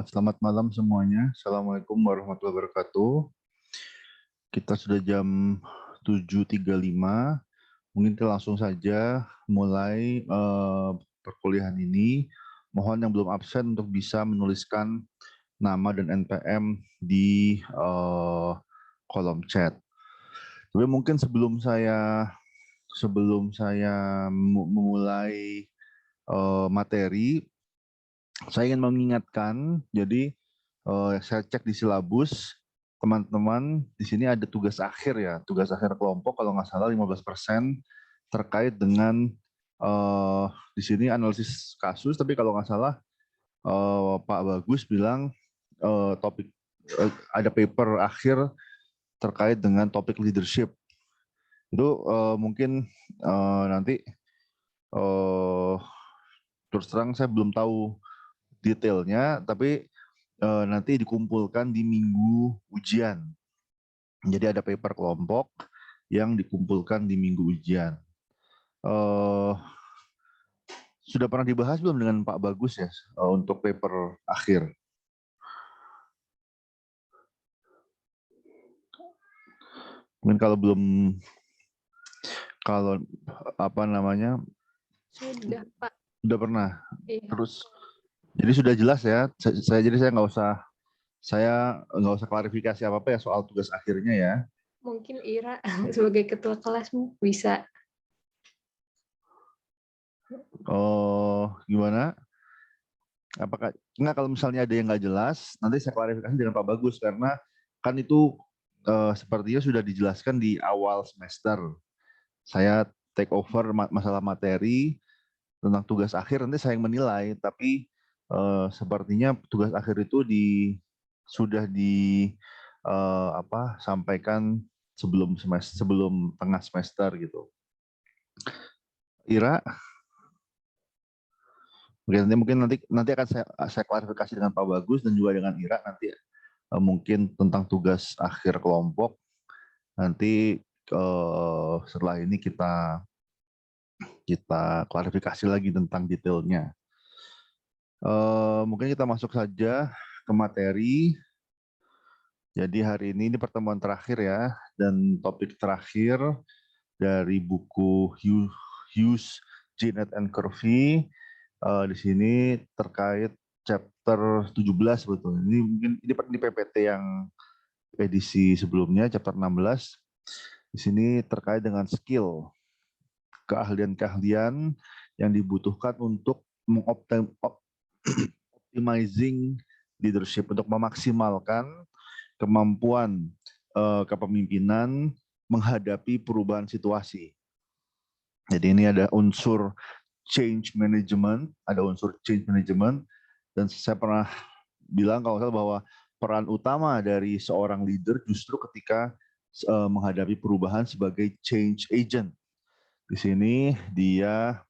Selamat malam semuanya. Assalamualaikum warahmatullahi wabarakatuh. Kita sudah jam 7.35. Mungkin kita langsung saja mulai perkuliahan ini. Mohon yang belum absen untuk bisa menuliskan nama dan NPM di kolom chat. Tapi mungkin sebelum saya memulai materi, saya ingin mengingatkan, jadi saya cek di silabus, teman-teman di sini ada tugas akhir ya, tugas akhir kelompok kalau nggak salah 15% terkait dengan di sini analisis kasus, tapi kalau nggak salah Pak Bagus bilang topik ada paper akhir terkait dengan topik leadership. Itu mungkin nanti terus terang saya belum tahu detailnya, tapi nanti dikumpulkan di minggu ujian. Jadi ada paper kelompok yang dikumpulkan di minggu ujian. Sudah pernah dibahas belum dengan Pak Bagus ya untuk paper akhir? Mungkin kalau belum, kalau apa namanya? Sudah, Pak. Sudah pernah. Iya. Terus, jadi sudah jelas ya. Saya nggak usah klarifikasi apa-apa ya soal tugas akhirnya ya. Mungkin Ira sebagai ketua kelasmu bisa. Oh, gimana? Apakah enggak, kalau misalnya ada yang nggak jelas, nanti saya klarifikasi dengan Pak Bagus karena kan itu sepertinya sudah dijelaskan di awal semester. Saya take over masalah materi tentang tugas akhir, nanti saya yang menilai, tapi sepertinya tugas akhir itu sudah sampaikan sebelum tengah semester gitu. Ira, mungkin nanti akan saya klarifikasi dengan Pak Bagus dan juga dengan Ira nanti mungkin tentang tugas akhir kelompok. Nanti setelah ini kita klarifikasi lagi tentang detailnya. Mungkin kita masuk saja ke materi. Jadi hari ini pertemuan terakhir ya, dan topik terakhir dari buku Hughes, Jeanette and Curvey. Di sini terkait chapter 17 betul. Ini mungkin ini PPT yang edisi sebelumnya, chapter 16. Di sini terkait dengan skill, keahlian-keahlian yang dibutuhkan untuk optimizing leadership, untuk memaksimalkan kemampuan kepemimpinan menghadapi perubahan situasi. Jadi ini ada unsur change management, dan saya pernah bilang kalau salah bahwa peran utama dari seorang leader justru ketika menghadapi perubahan sebagai change agent. Di sini dia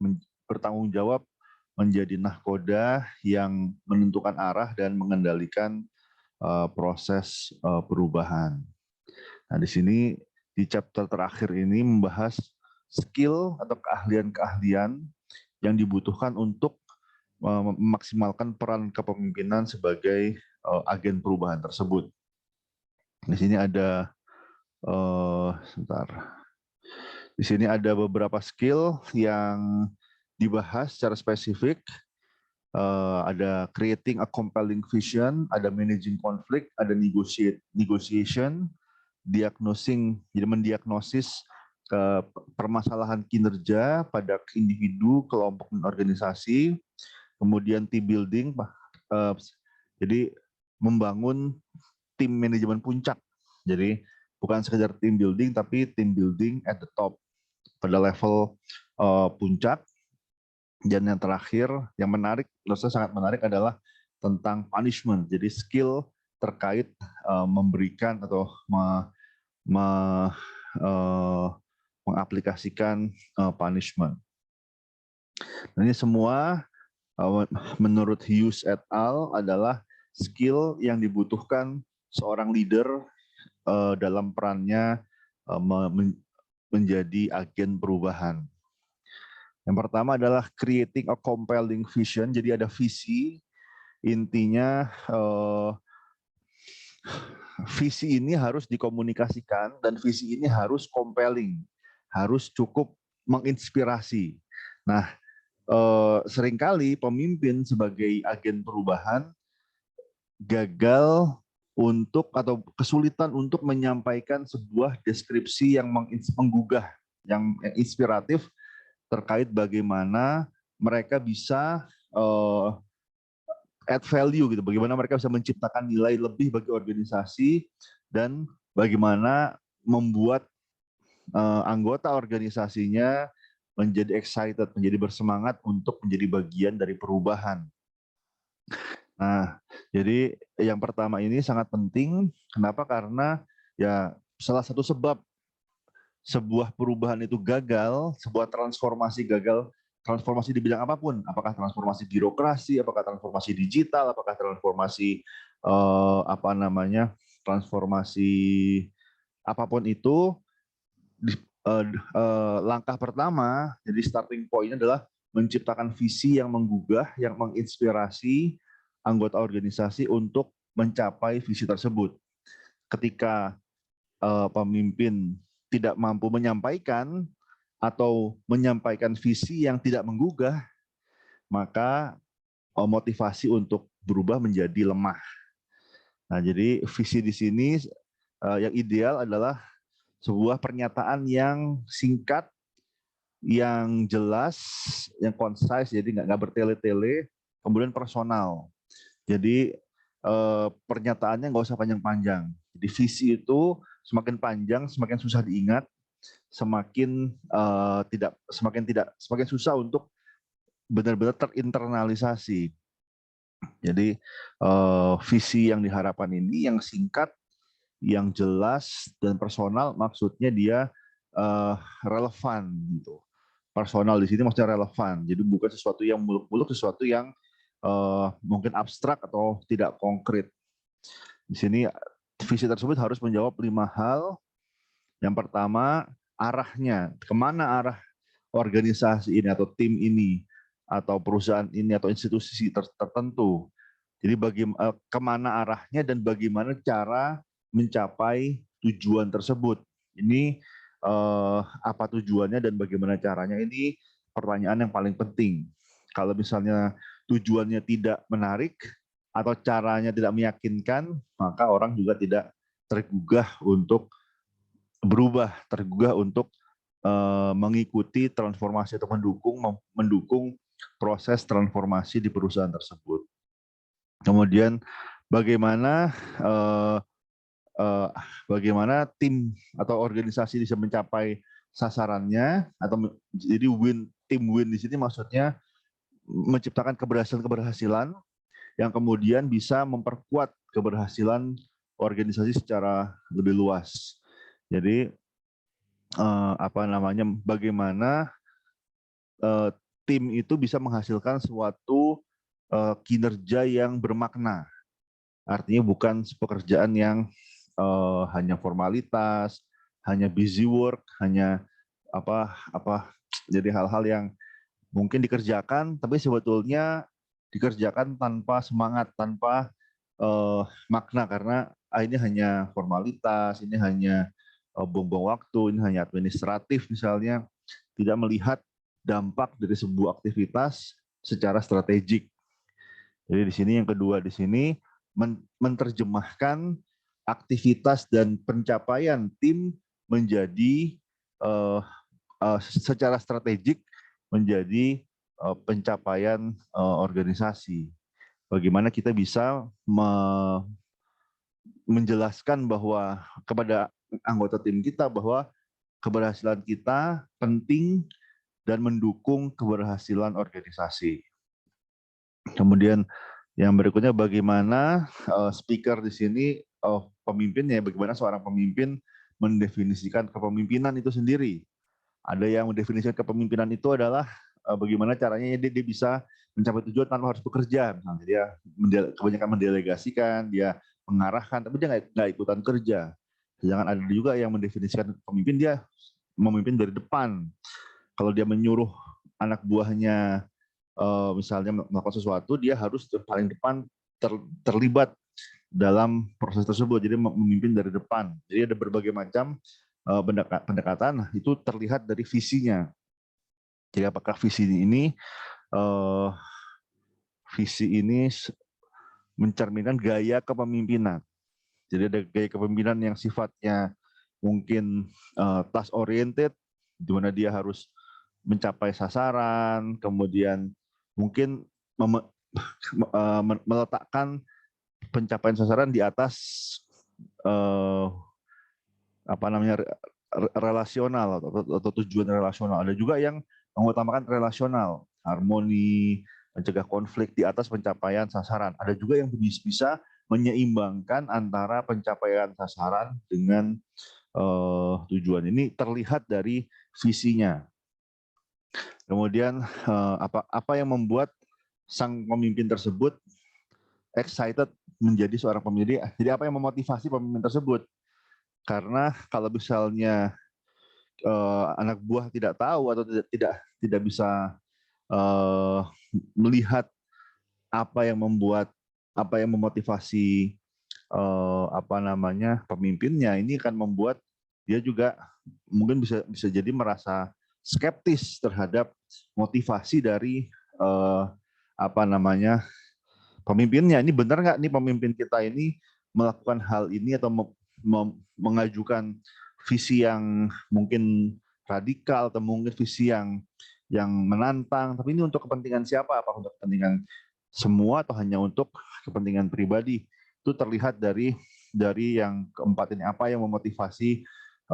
bertanggung jawab menjadi nahkoda yang menentukan arah dan mengendalikan proses perubahan. Nah, di sini di chapter terakhir ini membahas skill atau keahlian-keahlian yang dibutuhkan untuk memaksimalkan peran kepemimpinan sebagai agen perubahan tersebut. Di sini ada Di sini ada beberapa skill yang dibahas secara spesifik. Ada creating a compelling vision, ada managing conflict, ada negotiation, diagnosing, jadi mendiagnosis permasalahan kinerja pada individu, kelompok, dan organisasi. Kemudian team building, jadi membangun tim manajemen puncak. Jadi bukan sekedar team building, tapi team building at the top, pada level puncak. Dan yang terakhir, yang menarik, menurut saya sangat menarik adalah tentang punishment. Jadi skill terkait memberikan atau mengaplikasikan punishment. Dan ini semua menurut Hughes et al. Adalah skill yang dibutuhkan seorang leader dalam perannya menjadi agen perubahan. Yang pertama adalah creating a compelling vision, jadi ada visi intinya visi ini harus dikomunikasikan dan visi ini harus compelling, harus cukup menginspirasi. Nah, seringkali pemimpin sebagai agen perubahan gagal untuk atau kesulitan untuk menyampaikan sebuah deskripsi yang menggugah, yang inspiratif terkait bagaimana mereka bisa add value gitu, bagaimana mereka bisa menciptakan nilai lebih bagi organisasi dan bagaimana membuat anggota organisasinya menjadi excited, menjadi bersemangat untuk menjadi bagian dari perubahan. Nah, jadi yang pertama ini sangat penting. Kenapa? Karena ya salah satu sebab sebuah perubahan itu gagal, sebuah transformasi gagal, transformasi di bidang apapun, apakah transformasi birokrasi, apakah transformasi digital, apakah transformasi transformasi apapun itu, langkah pertama, jadi starting point adalah menciptakan visi yang menggugah, yang menginspirasi anggota organisasi untuk mencapai visi tersebut. Ketika pemimpin tidak mampu menyampaikan atau menyampaikan visi yang tidak menggugah, maka motivasi untuk berubah menjadi lemah. Nah, jadi visi di sini yang ideal adalah sebuah pernyataan yang singkat, yang jelas, yang concise, jadi nggak bertele-tele, kemudian personal. Jadi pernyataannya nggak usah panjang-panjang. Jadi visi itu semakin panjang, semakin susah diingat, semakin semakin susah untuk benar-benar terinternalisasi. Jadi visi yang diharapkan ini yang singkat, yang jelas dan personal, maksudnya dia relevan gitu. Personal di sini maksudnya relevan. Jadi bukan sesuatu yang muluk-muluk, sesuatu yang mungkin abstrak atau tidak konkret. Di sini visi tersebut harus menjawab 5 hal. Yang pertama, arahnya, kemana arah organisasi ini atau tim ini atau perusahaan ini atau institusi tertentu. Jadi kemana arahnya dan bagaimana cara mencapai tujuan tersebut. Ini apa tujuannya dan bagaimana caranya, ini pertanyaan yang paling penting. Kalau misalnya tujuannya tidak menarik atau caranya tidak meyakinkan, maka orang juga tidak tergugah untuk berubah, tergugah untuk mengikuti transformasi atau mendukung proses transformasi di perusahaan tersebut. Kemudian bagaimana bagaimana tim atau organisasi bisa mencapai sasarannya, atau jadi tim win di sini maksudnya menciptakan keberhasilan yang kemudian bisa memperkuat keberhasilan organisasi secara lebih luas. Jadi bagaimana tim itu bisa menghasilkan suatu kinerja yang bermakna. Artinya bukan pekerjaan yang hanya formalitas, hanya busy work, hanya jadi hal-hal yang mungkin dikerjakan tapi sebetulnya dikerjakan tanpa semangat, tanpa makna, karena ini hanya formalitas, ini hanya buang-buang waktu, ini hanya administratif misalnya, tidak melihat dampak dari sebuah aktivitas secara strategik. Jadi di sini yang kedua di sini menerjemahkan aktivitas dan pencapaian tim menjadi secara strategik menjadi pencapaian organisasi. Bagaimana kita bisa menjelaskan bahwa kepada anggota tim kita bahwa keberhasilan kita penting dan mendukung keberhasilan organisasi. Kemudian yang berikutnya bagaimana speaker di sini pemimpinnya, bagaimana seorang pemimpin mendefinisikan kepemimpinan itu sendiri. Ada yang mendefinisikan kepemimpinan itu adalah bagaimana caranya dia bisa mencapai tujuan tanpa harus bekerja. Misalnya dia kebanyakan mendelegasikan, dia mengarahkan, tapi dia nggak ikutan kerja. Jangan ada juga yang mendefinisikan pemimpin, dia memimpin dari depan. Kalau dia menyuruh anak buahnya misalnya melakukan sesuatu, dia harus paling depan terlibat dalam proses tersebut, jadi memimpin dari depan. Jadi ada berbagai macam pendekatan, itu terlihat dari visinya. Jadi apakah visi ini mencerminkan gaya kepemimpinan. Jadi ada gaya kepemimpinan yang sifatnya mungkin task oriented, di mana dia harus mencapai sasaran, kemudian mungkin meletakkan pencapaian sasaran di atas relasional atau tujuan relasional. Ada juga yang mengutamakan relasional, harmoni, mencegah konflik di atas pencapaian sasaran. Ada juga yang bisa menyeimbangkan antara pencapaian sasaran dengan tujuan. Ini terlihat dari visinya. Kemudian apa yang membuat sang pemimpin tersebut excited menjadi seorang pemimpin? Jadi apa yang memotivasi pemimpin tersebut? Karena kalau misalnya anak buah tidak tahu atau tidak bisa melihat apa yang memotivasi pemimpinnya, ini akan membuat dia juga mungkin bisa jadi merasa skeptis terhadap motivasi dari pemimpinnya. Ini benar nggak nih pemimpin kita ini melakukan hal ini atau mengajukan visi yang mungkin radikal atau mungkin visi yang menantang, tapi ini untuk kepentingan siapa? Apa untuk kepentingan semua atau hanya untuk kepentingan pribadi? Itu terlihat dari yang keempat ini, apa yang memotivasi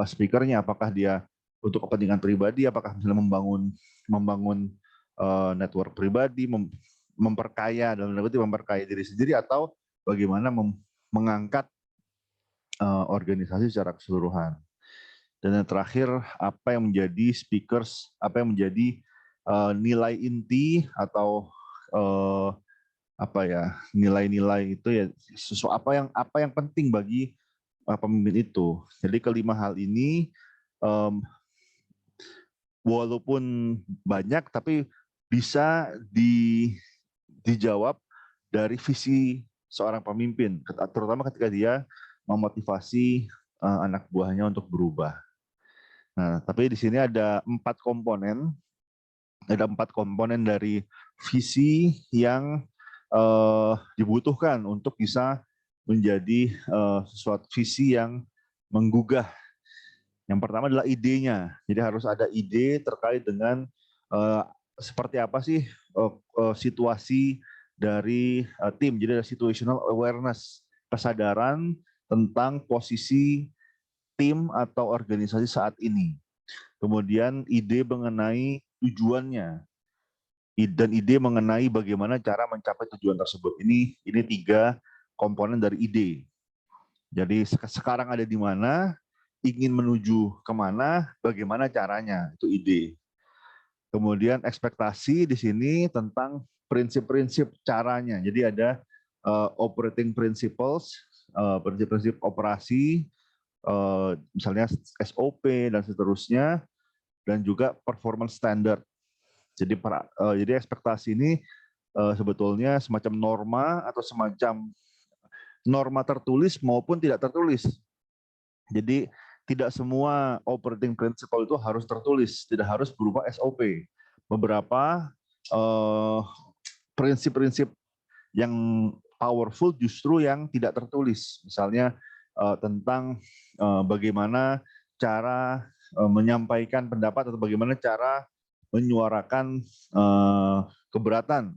speakernya, apakah dia untuk kepentingan pribadi, apakah misalnya membangun network pribadi, memperkaya dalam arti memperkaya diri sendiri, atau bagaimana mengangkat organisasi secara keseluruhan. Dan yang terakhir, apa yang menjadi menjadi nilai inti atau nilai-nilai itu ya, apa yang penting bagi pemimpin itu. Jadi kelima hal ini walaupun banyak tapi bisa dijawab dari visi seorang pemimpin, terutama ketika dia memotivasi anak buahnya untuk berubah. Nah, tapi di sini ada 4 komponen. Ada 4 komponen dari visi yang dibutuhkan untuk bisa menjadi sesuatu visi yang menggugah. Yang pertama adalah idenya. Jadi harus ada ide terkait dengan seperti apa sih situasi dari tim. Jadi ada situational awareness, kesadaran tentang posisi tim atau organisasi saat ini. Kemudian ide mengenai tujuannya, dan ide mengenai bagaimana cara mencapai tujuan tersebut. Ini 3 komponen dari ide. Jadi sekarang ada di mana, ingin menuju kemana, bagaimana caranya, itu ide. Kemudian ekspektasi di sini tentang prinsip-prinsip caranya. Jadi ada operating principles, prinsip-prinsip operasi, misalnya SOP dan seterusnya, dan juga performance standard. Jadi ekspektasi ini sebetulnya semacam norma atau semacam norma tertulis maupun tidak tertulis. Jadi tidak semua operating principle itu harus tertulis, tidak harus berupa SOP. Beberapa prinsip-prinsip yang powerful justru yang tidak tertulis. Misalnya tentang bagaimana cara menyampaikan pendapat atau bagaimana cara menyuarakan keberatan.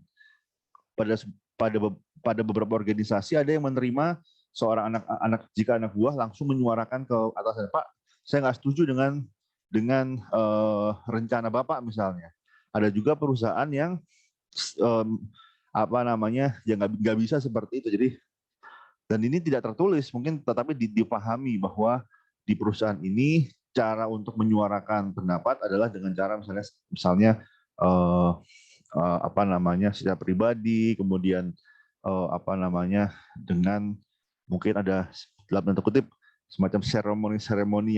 Pada beberapa organisasi ada yang menerima seorang jika anak buah langsung menyuarakan ke atasan, Pak, saya nggak setuju dengan rencana Bapak misalnya. Ada juga perusahaan yang yang nggak bisa seperti itu. Jadi, dan ini tidak tertulis mungkin, tetapi dipahami bahwa di perusahaan ini cara untuk menyuarakan pendapat adalah dengan cara misalnya secara pribadi, kemudian dengan mungkin ada dalam tanda kutip semacam seremoni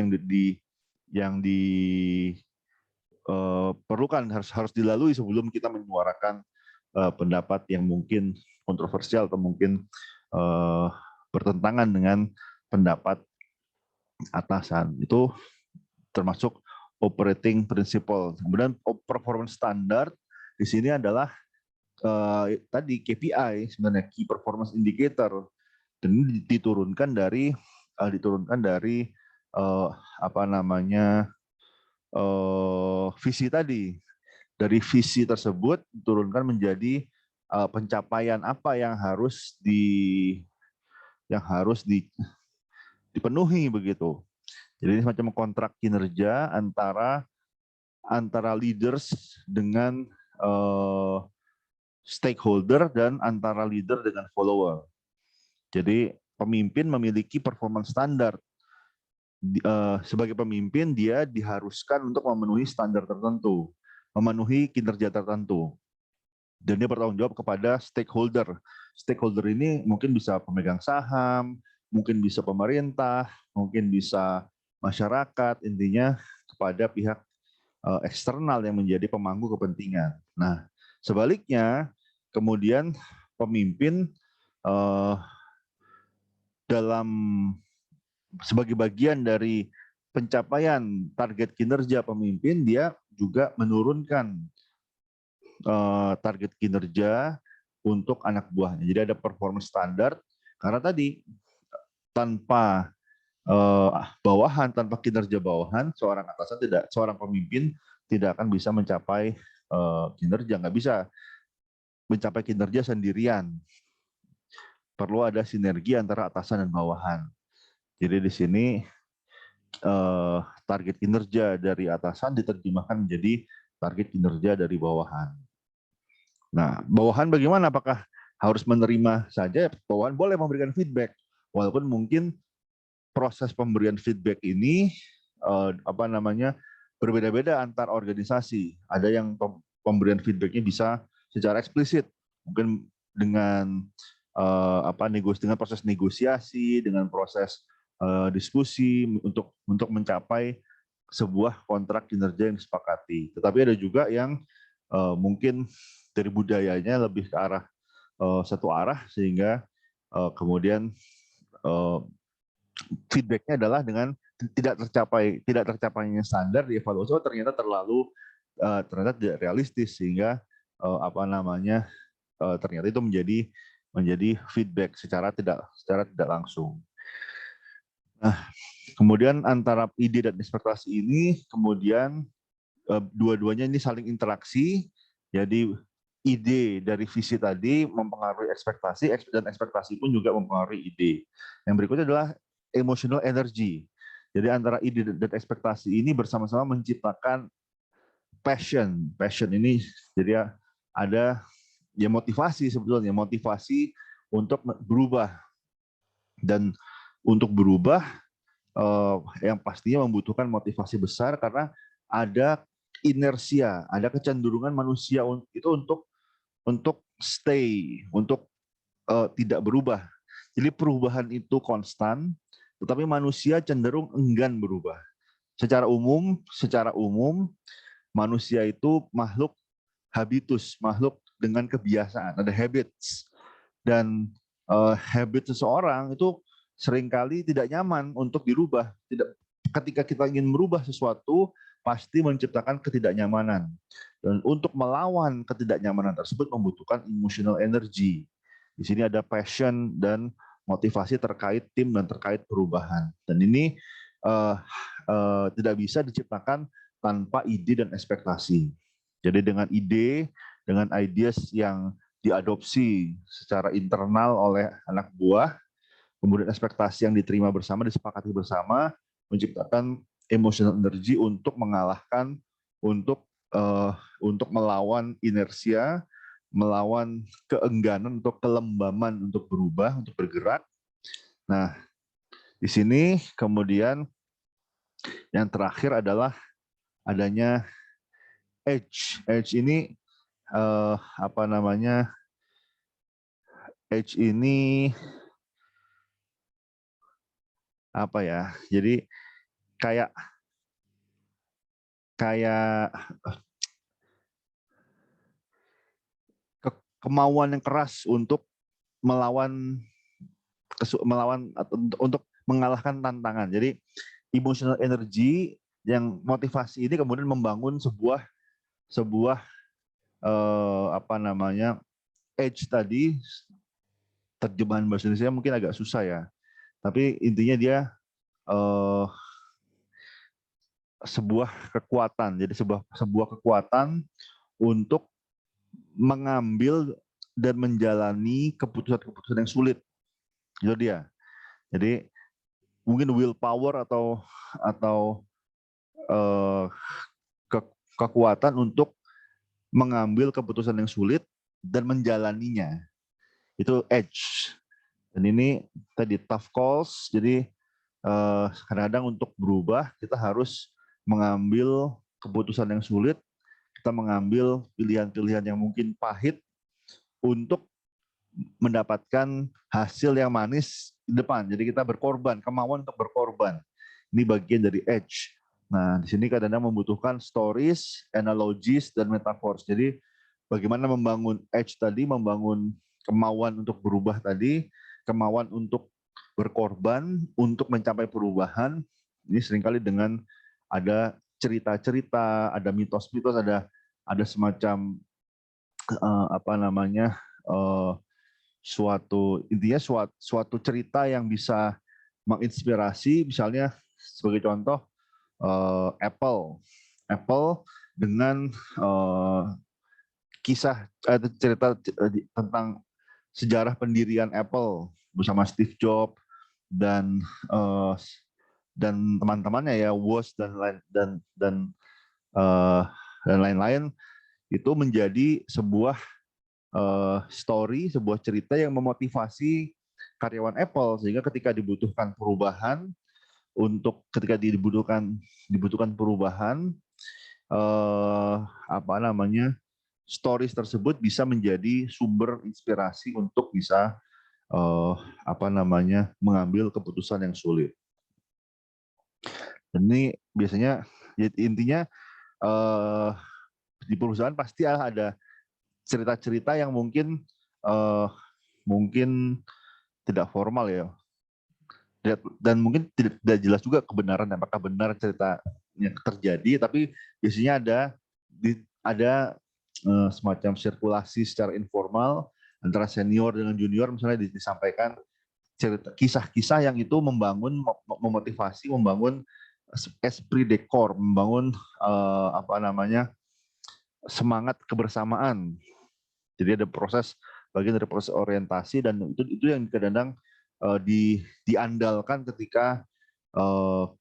yang diperlukan harus dilalui sebelum kita menyuarakan pendapat yang mungkin kontroversial atau mungkin bertentangan dengan pendapat atasan. Itu termasuk operating principle. Kemudian performance standard di sini adalah tadi KPI, sebenarnya key performance indicator, dan ini diturunkan dari apa namanya visi tadi. Dari visi tersebut diturunkan menjadi pencapaian apa yang harus dipenuhi begitu. Jadi ini semacam kontrak kinerja antara leaders dengan stakeholder dan antara leader dengan follower. Jadi pemimpin memiliki performance standar. Sebagai pemimpin dia diharuskan untuk memenuhi standar tertentu, memenuhi kinerja tertentu. Dan dia bertanggung jawab kepada stakeholder. Stakeholder ini mungkin bisa pemegang saham, mungkin bisa pemerintah, mungkin bisa masyarakat, intinya kepada pihak eksternal yang menjadi pemangku kepentingan. Nah, sebaliknya, kemudian pemimpin dalam sebagai bagian dari pencapaian target kinerja pemimpin, dia juga menurunkan target kinerja untuk anak buahnya. Jadi ada performance standar, karena tadi tanpa bawahan, tanpa kinerja bawahan, seorang pemimpin tidak akan bisa mencapai kinerja, nggak bisa mencapai kinerja sendirian. Perlu ada sinergi antara atasan dan bawahan. Jadi di sini target kinerja dari atasan diterjemahkan menjadi target kinerja dari bawahan. Nah, bawahan bagaimana? Apakah harus menerima saja? Bawahan boleh memberikan feedback, walaupun mungkin proses pemberian feedback ini berbeda-beda antar organisasi. Ada yang pemberian feedbacknya bisa secara eksplisit, mungkin dengan dengan proses negosiasi, dengan proses diskusi untuk mencapai sebuah kontrak kinerja yang disepakati. Tetapi ada juga yang mungkin dari budayanya lebih ke arah satu arah, sehingga kemudian feedbacknya adalah dengan tidak tercapainya standar di evaluasi, ternyata tidak realistis, sehingga ternyata itu menjadi feedback secara tidak langsung. Nah, kemudian antara ide dan ekspektasi ini kemudian dua-duanya ini saling interaksi. Jadi ide dari visi tadi mempengaruhi ekspektasi, dan ekspektasi pun juga mempengaruhi ide. Yang berikutnya adalah emotional energy. Jadi antara ide dan ekspektasi ini bersama-sama menciptakan passion. Passion ini jadi ada motivasi, sebetulnya motivasi untuk berubah. Dan untuk berubah yang pastinya membutuhkan motivasi besar, karena ada inersia, ada kecenderungan manusia itu untuk stay, untuk tidak berubah. Jadi perubahan itu konstan, tetapi manusia cenderung enggan berubah. Secara umum manusia itu makhluk habitus, makhluk dengan kebiasaan, ada habits. Dan habit seseorang itu seringkali tidak nyaman untuk dirubah. Ketika kita ingin merubah sesuatu, pasti menciptakan ketidaknyamanan. Dan untuk melawan ketidaknyamanan tersebut membutuhkan emotional energy. Di sini ada passion dan motivasi terkait tim dan terkait perubahan. Dan ini tidak bisa diciptakan tanpa ide dan ekspektasi. Jadi dengan ide, dengan ideas yang diadopsi secara internal oleh anak buah, kemudian ekspektasi yang diterima bersama, disepakati bersama, menciptakan emotional energy untuk mengalahkan, untuk melawan inersia, melawan keengganan atau kelembaman untuk berubah, untuk bergerak. Nah, di sini kemudian yang terakhir adalah adanya edge. Edge ini edge ini apa ya? Jadi kayak kemauan yang keras untuk melawan atau untuk mengalahkan tantangan. Jadi emotional energy yang motivasi ini kemudian membangun sebuah apa namanya edge tadi, terjemahan bahasa Indonesia mungkin agak susah ya. Tapi intinya dia sebuah kekuatan. Jadi sebuah kekuatan untuk mengambil dan menjalani keputusan-keputusan yang sulit. Itu dia. Jadi mungkin willpower atau kekuatan untuk mengambil keputusan yang sulit dan menjalaninya. Itu edge. Dan ini tadi tough calls. Jadi kadang-kadang untuk berubah kita harus mengambil keputusan yang sulit, kita mengambil pilihan-pilihan yang mungkin pahit untuk mendapatkan hasil yang manis di depan. Jadi kita berkorban, kemauan untuk berkorban. Ini bagian dari edge. Nah, di sini kadang-kadang membutuhkan stories, analogies, dan metaphors. Jadi bagaimana membangun edge tadi, membangun kemauan untuk berubah tadi, kemauan untuk berkorban, untuk mencapai perubahan. Ini seringkali dengan ada cerita-cerita, ada mitos-mitos, ada semacam apa namanya intinya suatu cerita yang bisa menginspirasi. Misalnya sebagai contoh Apple dengan kisah cerita tentang sejarah pendirian Apple bersama Steve Jobs dan teman-temannya ya, Woz dan lain-lain, itu menjadi sebuah story, sebuah cerita yang memotivasi karyawan Apple, sehingga ketika dibutuhkan perubahan, perubahan, apa namanya, stories tersebut bisa menjadi sumber inspirasi untuk bisa apa namanya, mengambil keputusan yang sulit. Dan ini biasanya intinya di perusahaan pasti ada cerita-cerita yang mungkin tidak formal ya, dan mungkin tidak jelas juga kebenaran apakah benar cerita yang terjadi, tapi biasanya ada semacam sirkulasi secara informal antara senior dengan junior, misalnya disampaikan cerita kisah-kisah yang itu memotivasi, membangun esprit de corps, membangun apa namanya, semangat kebersamaan. Jadi ada bagian dari proses orientasi, dan itu yang kadang-kadang diandalkan ketika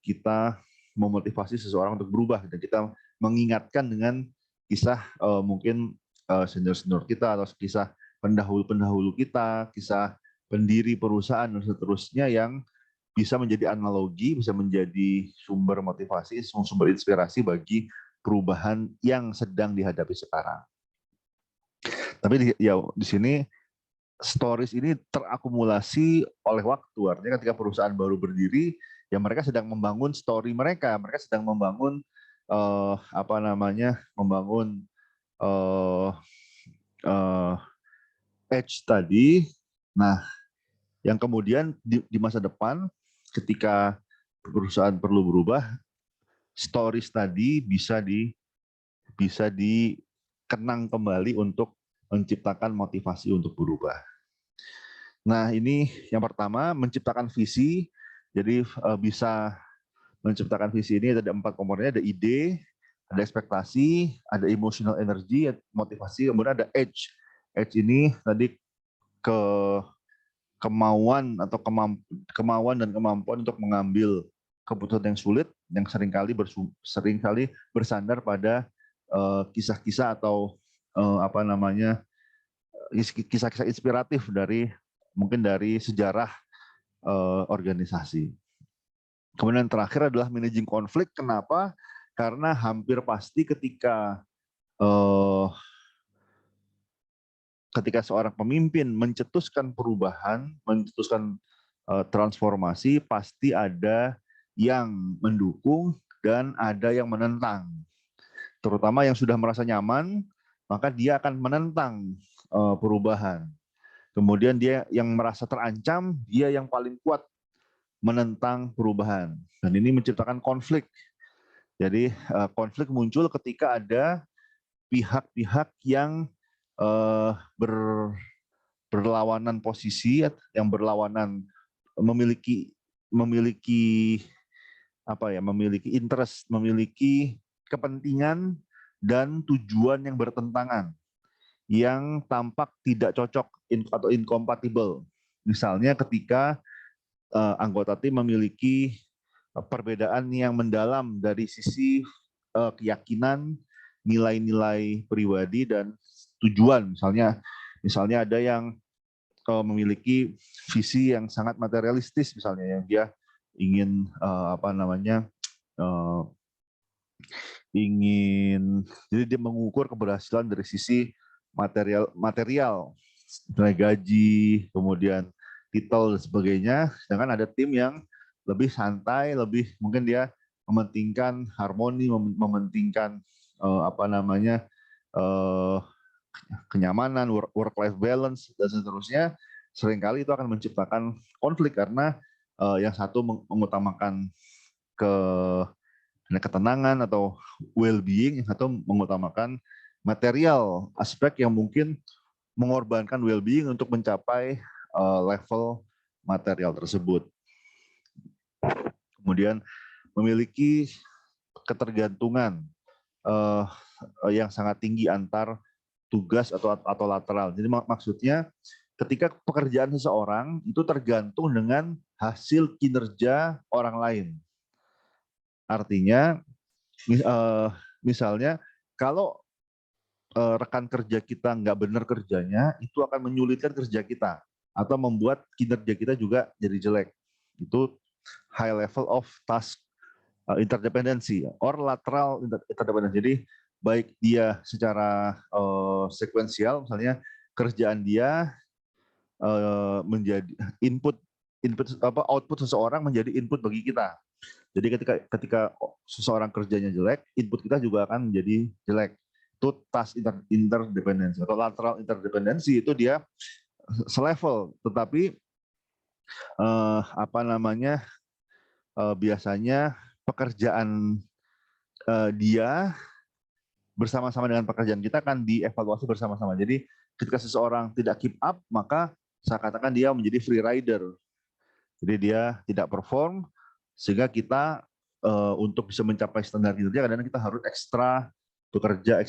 kita memotivasi seseorang untuk berubah, dan kita mengingatkan dengan kisah mungkin senior-senior kita atau kisah pendahulu-pendahulu kita, kisah pendiri perusahaan dan seterusnya, yang bisa menjadi analogi, bisa menjadi sumber motivasi, sumber inspirasi bagi perubahan yang sedang dihadapi sekarang. Tapi di sini stories ini terakumulasi oleh waktu. Artinya ketika perusahaan baru berdiri, ya mereka sedang membangun story mereka sedang membangun apa namanya, membangun edge tadi. Nah, yang kemudian di masa depan ketika perusahaan perlu berubah, stories tadi bisa dikenang kembali untuk menciptakan motivasi untuk berubah. Nah, ini yang pertama, menciptakan visi. Jadi bisa menciptakan visi ini ada 4 komponennya, ada ide, ada ekspektasi, ada emotional energy, motivasi, kemudian ada edge. Edge ini tadi kemauan dan kemampuan untuk mengambil keputusan yang sulit, yang seringkali bersandar pada kisah-kisah atau apa namanya, kisah-kisah inspiratif mungkin dari sejarah organisasi. Kemudian yang terakhir adalah managing konflik. Kenapa? Karena hampir pasti ketika seorang pemimpin mencetuskan perubahan, mencetuskan transformasi, pasti ada yang mendukung dan ada yang menentang. Terutama yang sudah merasa nyaman, maka dia akan menentang perubahan. Kemudian dia yang merasa terancam, dia yang paling kuat menentang perubahan. Dan ini menciptakan konflik. Jadi konflik muncul ketika ada pihak-pihak yang berlawanan posisi, yang berlawanan memiliki memiliki interest, memiliki kepentingan dan tujuan yang bertentangan, yang tampak tidak cocok atau incompatible. Misalnya ketika anggota tim memiliki perbedaan yang mendalam dari sisi keyakinan, nilai-nilai pribadi dan tujuan. Misalnya ada yang memiliki visi yang sangat materialistis, misalnya yang dia ingin jadi dia mengukur keberhasilan dari sisi material, gaji, kemudian titel dan sebagainya. Sedangkan ada tim yang lebih santai, mungkin dia mementingkan harmoni, mementingkan kenyamanan, work-life balance dan seterusnya. Seringkali itu akan menciptakan konflik karena yang satu mengutamakan ketenangan atau well-being, yang satu mengutamakan material, aspek yang mungkin mengorbankan well-being untuk mencapai level material tersebut. Kemudian memiliki ketergantungan yang sangat tinggi antar tugas atau lateral. Jadi maksudnya ketika pekerjaan seseorang itu tergantung dengan hasil kinerja orang lain. Artinya misalnya kalau rekan kerja kita nggak benar kerjanya, itu akan menyulitkan kerja kita atau membuat kinerja kita juga jadi jelek. Itu high level of task interdependency or lateral interdependency. Jadi baik dia secara sekuensial, misalnya kerjaan dia menjadi output seseorang menjadi input bagi kita. Jadi ketika seseorang kerjanya jelek, input kita juga akan menjadi jelek. Itu task interdependency atau lateral interdependency, itu dia selevel, tetapi biasanya pekerjaan dia bersama-sama dengan pekerjaan kita kan dievaluasi bersama-sama. Jadi ketika seseorang tidak keep up, maka saya katakan dia menjadi free rider. Jadi dia tidak perform, sehingga kita untuk bisa mencapai standar kinerja kadang-kadang kita harus bekerja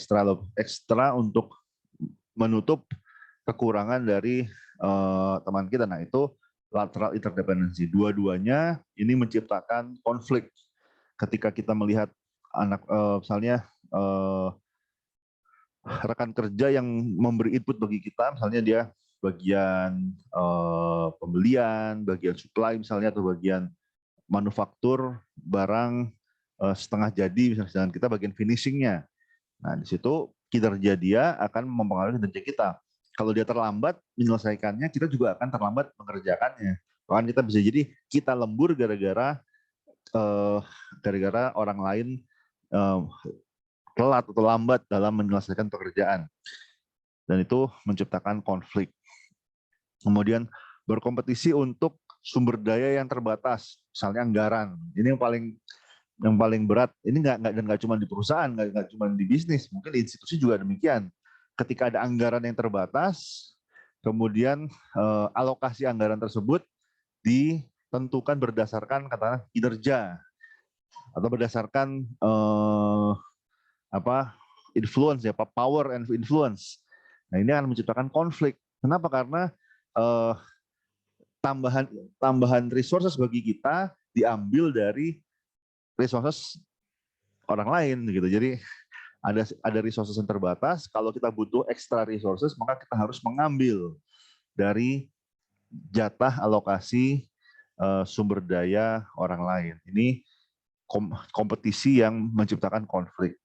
ekstra untuk menutup kekurangan dari teman kita. Nah, itu lateral interdependency. Dua-duanya ini menciptakan konflik. Ketika kita melihat misalnya rekan kerja yang memberi input bagi kita, misalnya dia bagian pembelian, bagian supply misalnya, atau bagian manufaktur barang setengah jadi, misalnya, sedangkan kita bagian finishingnya. Nah, di situ kinerja dia akan mempengaruhi kinerja kita. Kalau dia terlambat menyelesaikannya, kita juga akan terlambat mengerjakannya. Bahkan kita bisa jadi kita lembur gara-gara orang lain telat atau lambat dalam menyelesaikan pekerjaan. Dan itu menciptakan konflik. Kemudian berkompetisi untuk sumber daya yang terbatas, misalnya anggaran. Ini yang paling berat. Ini nggak cuma di perusahaan, nggak cuma di bisnis, mungkin di institusi juga demikian. Ketika ada anggaran yang terbatas, kemudian alokasi anggaran tersebut ditentukan berdasarkan katakanlah kinerja atau berdasarkan influence, ya, power and influence. Nah, ini akan menciptakan konflik. Kenapa? Karena tambahan resources bagi kita diambil dari resources orang lain gitu. Jadi ada resources yang terbatas. Kalau kita butuh extra resources, maka kita harus mengambil dari jatah alokasi sumber daya orang lain. Ini kompetisi yang menciptakan konflik.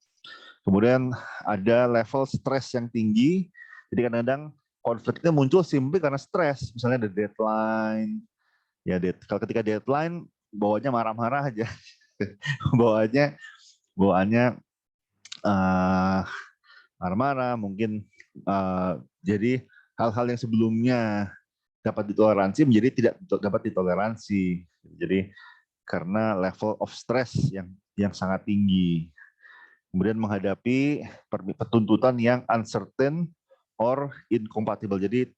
Kemudian ada level stres yang tinggi. Jadi kadang-kadang konfliknya muncul simply karena stres. Misalnya ada deadline. Ya, kalau ketika deadline bawaannya marah-marah aja. bawaannya marah-marah, mungkin jadi hal-hal yang sebelumnya dapat ditoleransi menjadi tidak dapat ditoleransi. Jadi karena level of stress yang sangat tinggi. Kemudian menghadapi tuntutan yang uncertain or incompatible. Jadi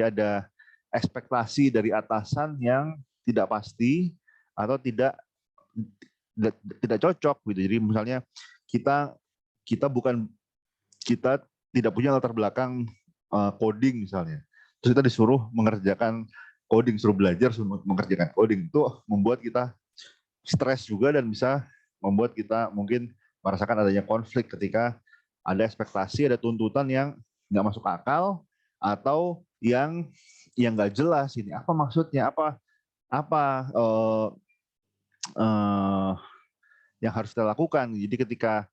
ada ekspektasi dari atasan yang tidak pasti atau tidak cocok gitu. Jadi misalnya kita kita tidak punya latar belakang coding misalnya. Terus kita disuruh mengerjakan coding, suruh belajar, suruh mengerjakan coding, itu membuat kita stres juga dan bisa membuat kita mungkin merasakan adanya konflik ketika ada ekspektasi, ada tuntutan yang nggak masuk akal atau yang nggak jelas ini apa maksudnya, apa eh, yang harus kita lakukan. Jadi ketika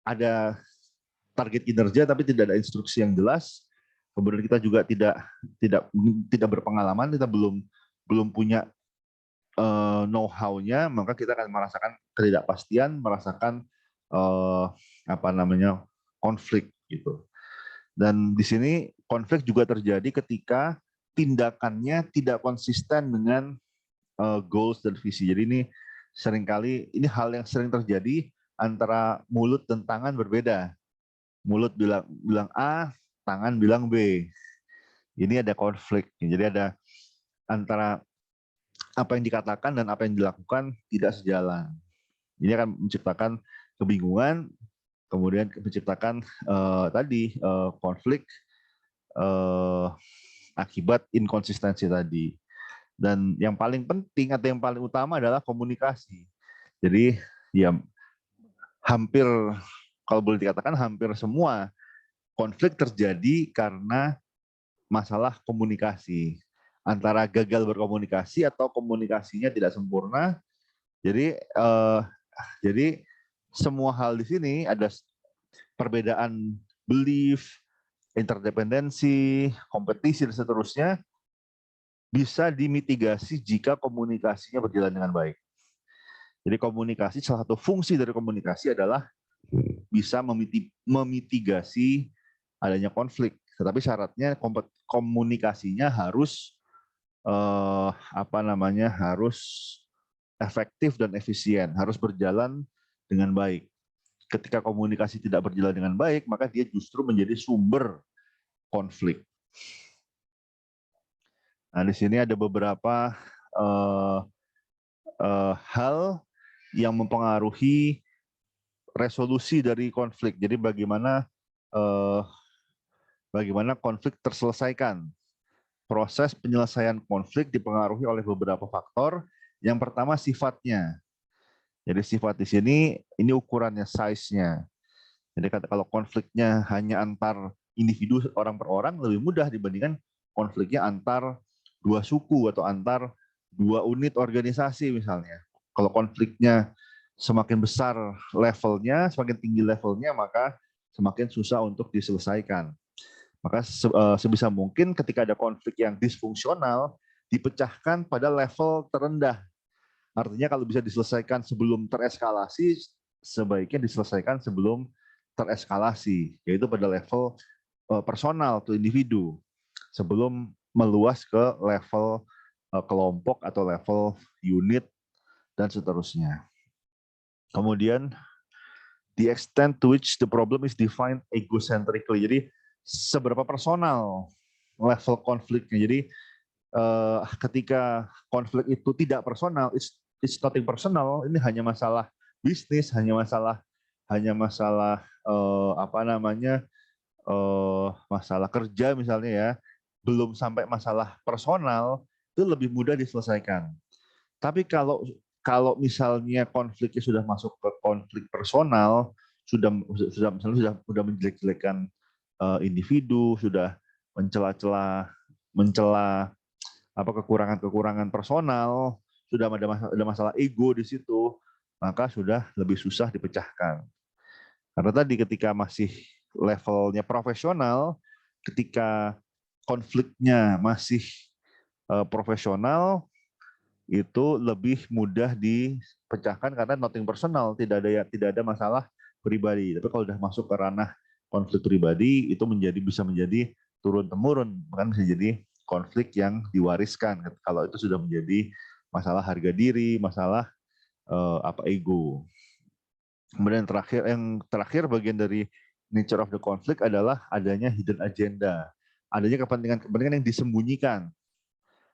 ada target kinerja tapi tidak ada instruksi yang jelas, kemudian kita juga tidak berpengalaman, kita belum punya know-how-nya, maka kita akan merasakan ketidakpastian, merasakan konflik gitu. Dan di sini konflik juga terjadi ketika tindakannya tidak konsisten dengan goals dan visi. Jadi ini seringkali ini hal yang sering terjadi antara mulut dan tangan berbeda. Mulut bilang A, tangan bilang B. Ini ada konflik. Jadi ada antara apa yang dikatakan dan apa yang dilakukan tidak sejalan. Ini akan menciptakan kebingungan, kemudian menciptakan konflik akibat inkonsistensi tadi. Dan yang paling penting atau yang paling utama adalah komunikasi. Jadi ya hampir, kalau boleh dikatakan hampir semua konflik terjadi karena masalah komunikasi. Antara gagal berkomunikasi atau komunikasinya tidak sempurna. Jadi semua hal di sini ada perbedaan belief, interdependensi, kompetisi dan seterusnya bisa dimitigasi jika komunikasinya berjalan dengan baik. Jadi komunikasi, salah satu fungsi dari komunikasi adalah bisa memitigasi adanya konflik. Tetapi syaratnya komunikasinya harus harus efektif dan efisien, harus berjalan dengan baik. Ketika komunikasi tidak berjalan dengan baik, maka dia justru menjadi sumber konflik. Nah, di sini ada beberapa hal yang mempengaruhi resolusi dari konflik. Jadi bagaimana konflik terselesaikan. Proses penyelesaian konflik dipengaruhi oleh beberapa faktor. Yang pertama sifatnya. Jadi sifat di sini ini ukurannya, size-nya. Jadi kalau konfliknya hanya antar individu orang per orang lebih mudah dibandingkan konfliknya antar dua suku atau antar dua unit organisasi misalnya. Kalau konfliknya semakin besar levelnya, semakin tinggi levelnya, maka semakin susah untuk diselesaikan. Maka sebisa mungkin ketika ada konflik yang disfungsional, dipecahkan pada level terendah. Artinya kalau bisa diselesaikan sebelum tereskalasi, sebaiknya diselesaikan sebelum tereskalasi, yaitu pada level personal atau individu, sebelum meluas ke level kelompok atau level unit dan seterusnya. Kemudian, the extent to which the problem is defined egocentrically. Jadi seberapa personal level konfliknya. Jadi ketika konflik itu tidak personal, it's nothing personal. Ini hanya masalah bisnis, hanya masalah masalah kerja misalnya ya, belum sampai masalah personal, itu lebih mudah diselesaikan. Tapi kalau misalnya konfliknya sudah masuk ke konflik personal, sudah menjelek-jelekan individu, sudah mencela kekurangan personal, sudah ada masalah ego di situ, maka sudah lebih susah dipecahkan. Karena tadi ketika masih levelnya profesional, ketika konfliknya masih profesional, itu lebih mudah dipecahkan karena nothing personal, tidak ada masalah pribadi. Tapi kalau udah masuk ke ranah konflik pribadi itu bisa menjadi turun temurun, bahkan bisa jadi konflik yang diwariskan kalau itu sudah menjadi masalah harga diri, masalah ego. Kemudian yang terakhir bagian dari nature of the conflict adalah adanya hidden agenda, adanya kepentingan yang disembunyikan.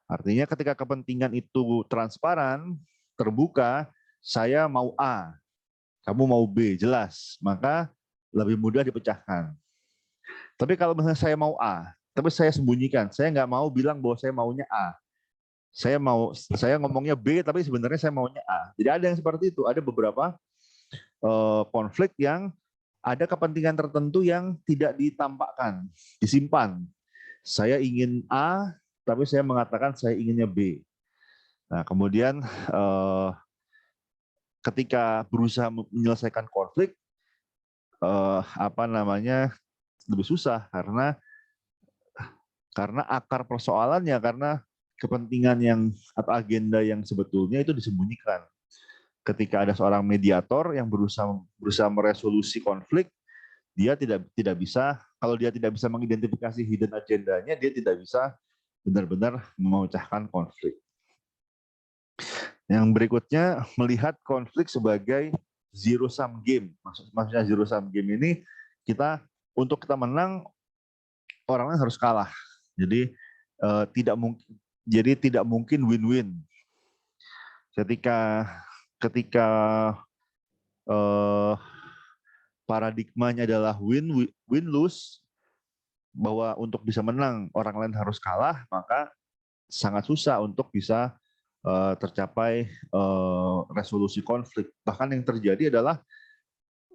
Artinya ketika kepentingan itu transparan, terbuka, saya mau A, kamu mau B, jelas, maka lebih mudah dipecahkan. Tapi kalau misalnya saya mau A, tapi saya sembunyikan, saya nggak mau bilang bahwa saya maunya A. Saya ngomongnya B, tapi sebenarnya saya maunya A. Jadi ada yang seperti itu, ada beberapa konflik yang ada kepentingan tertentu yang tidak ditampakkan, disimpan. Saya ingin A, tapi saya mengatakan saya inginnya B. Nah, kemudian ketika berusaha menyelesaikan konflik, lebih susah karena akar persoalannya, karena kepentingan atau agenda yang sebetulnya itu disembunyikan. Ketika ada seorang mediator yang berusaha meresolusi konflik, dia tidak bisa, kalau dia tidak bisa mengidentifikasi hidden agendanya, dia tidak bisa benar-benar memecahkan konflik. Yang berikutnya, melihat konflik sebagai zero sum game. Maksudnya zero sum game ini untuk kita menang, orang lain harus kalah. Jadi tidak mungkin win-win. Ketika paradigmanya adalah win-lose, bahwa untuk bisa menang orang lain harus kalah, maka sangat susah untuk bisa tercapai resolusi konflik. Bahkan yang terjadi adalah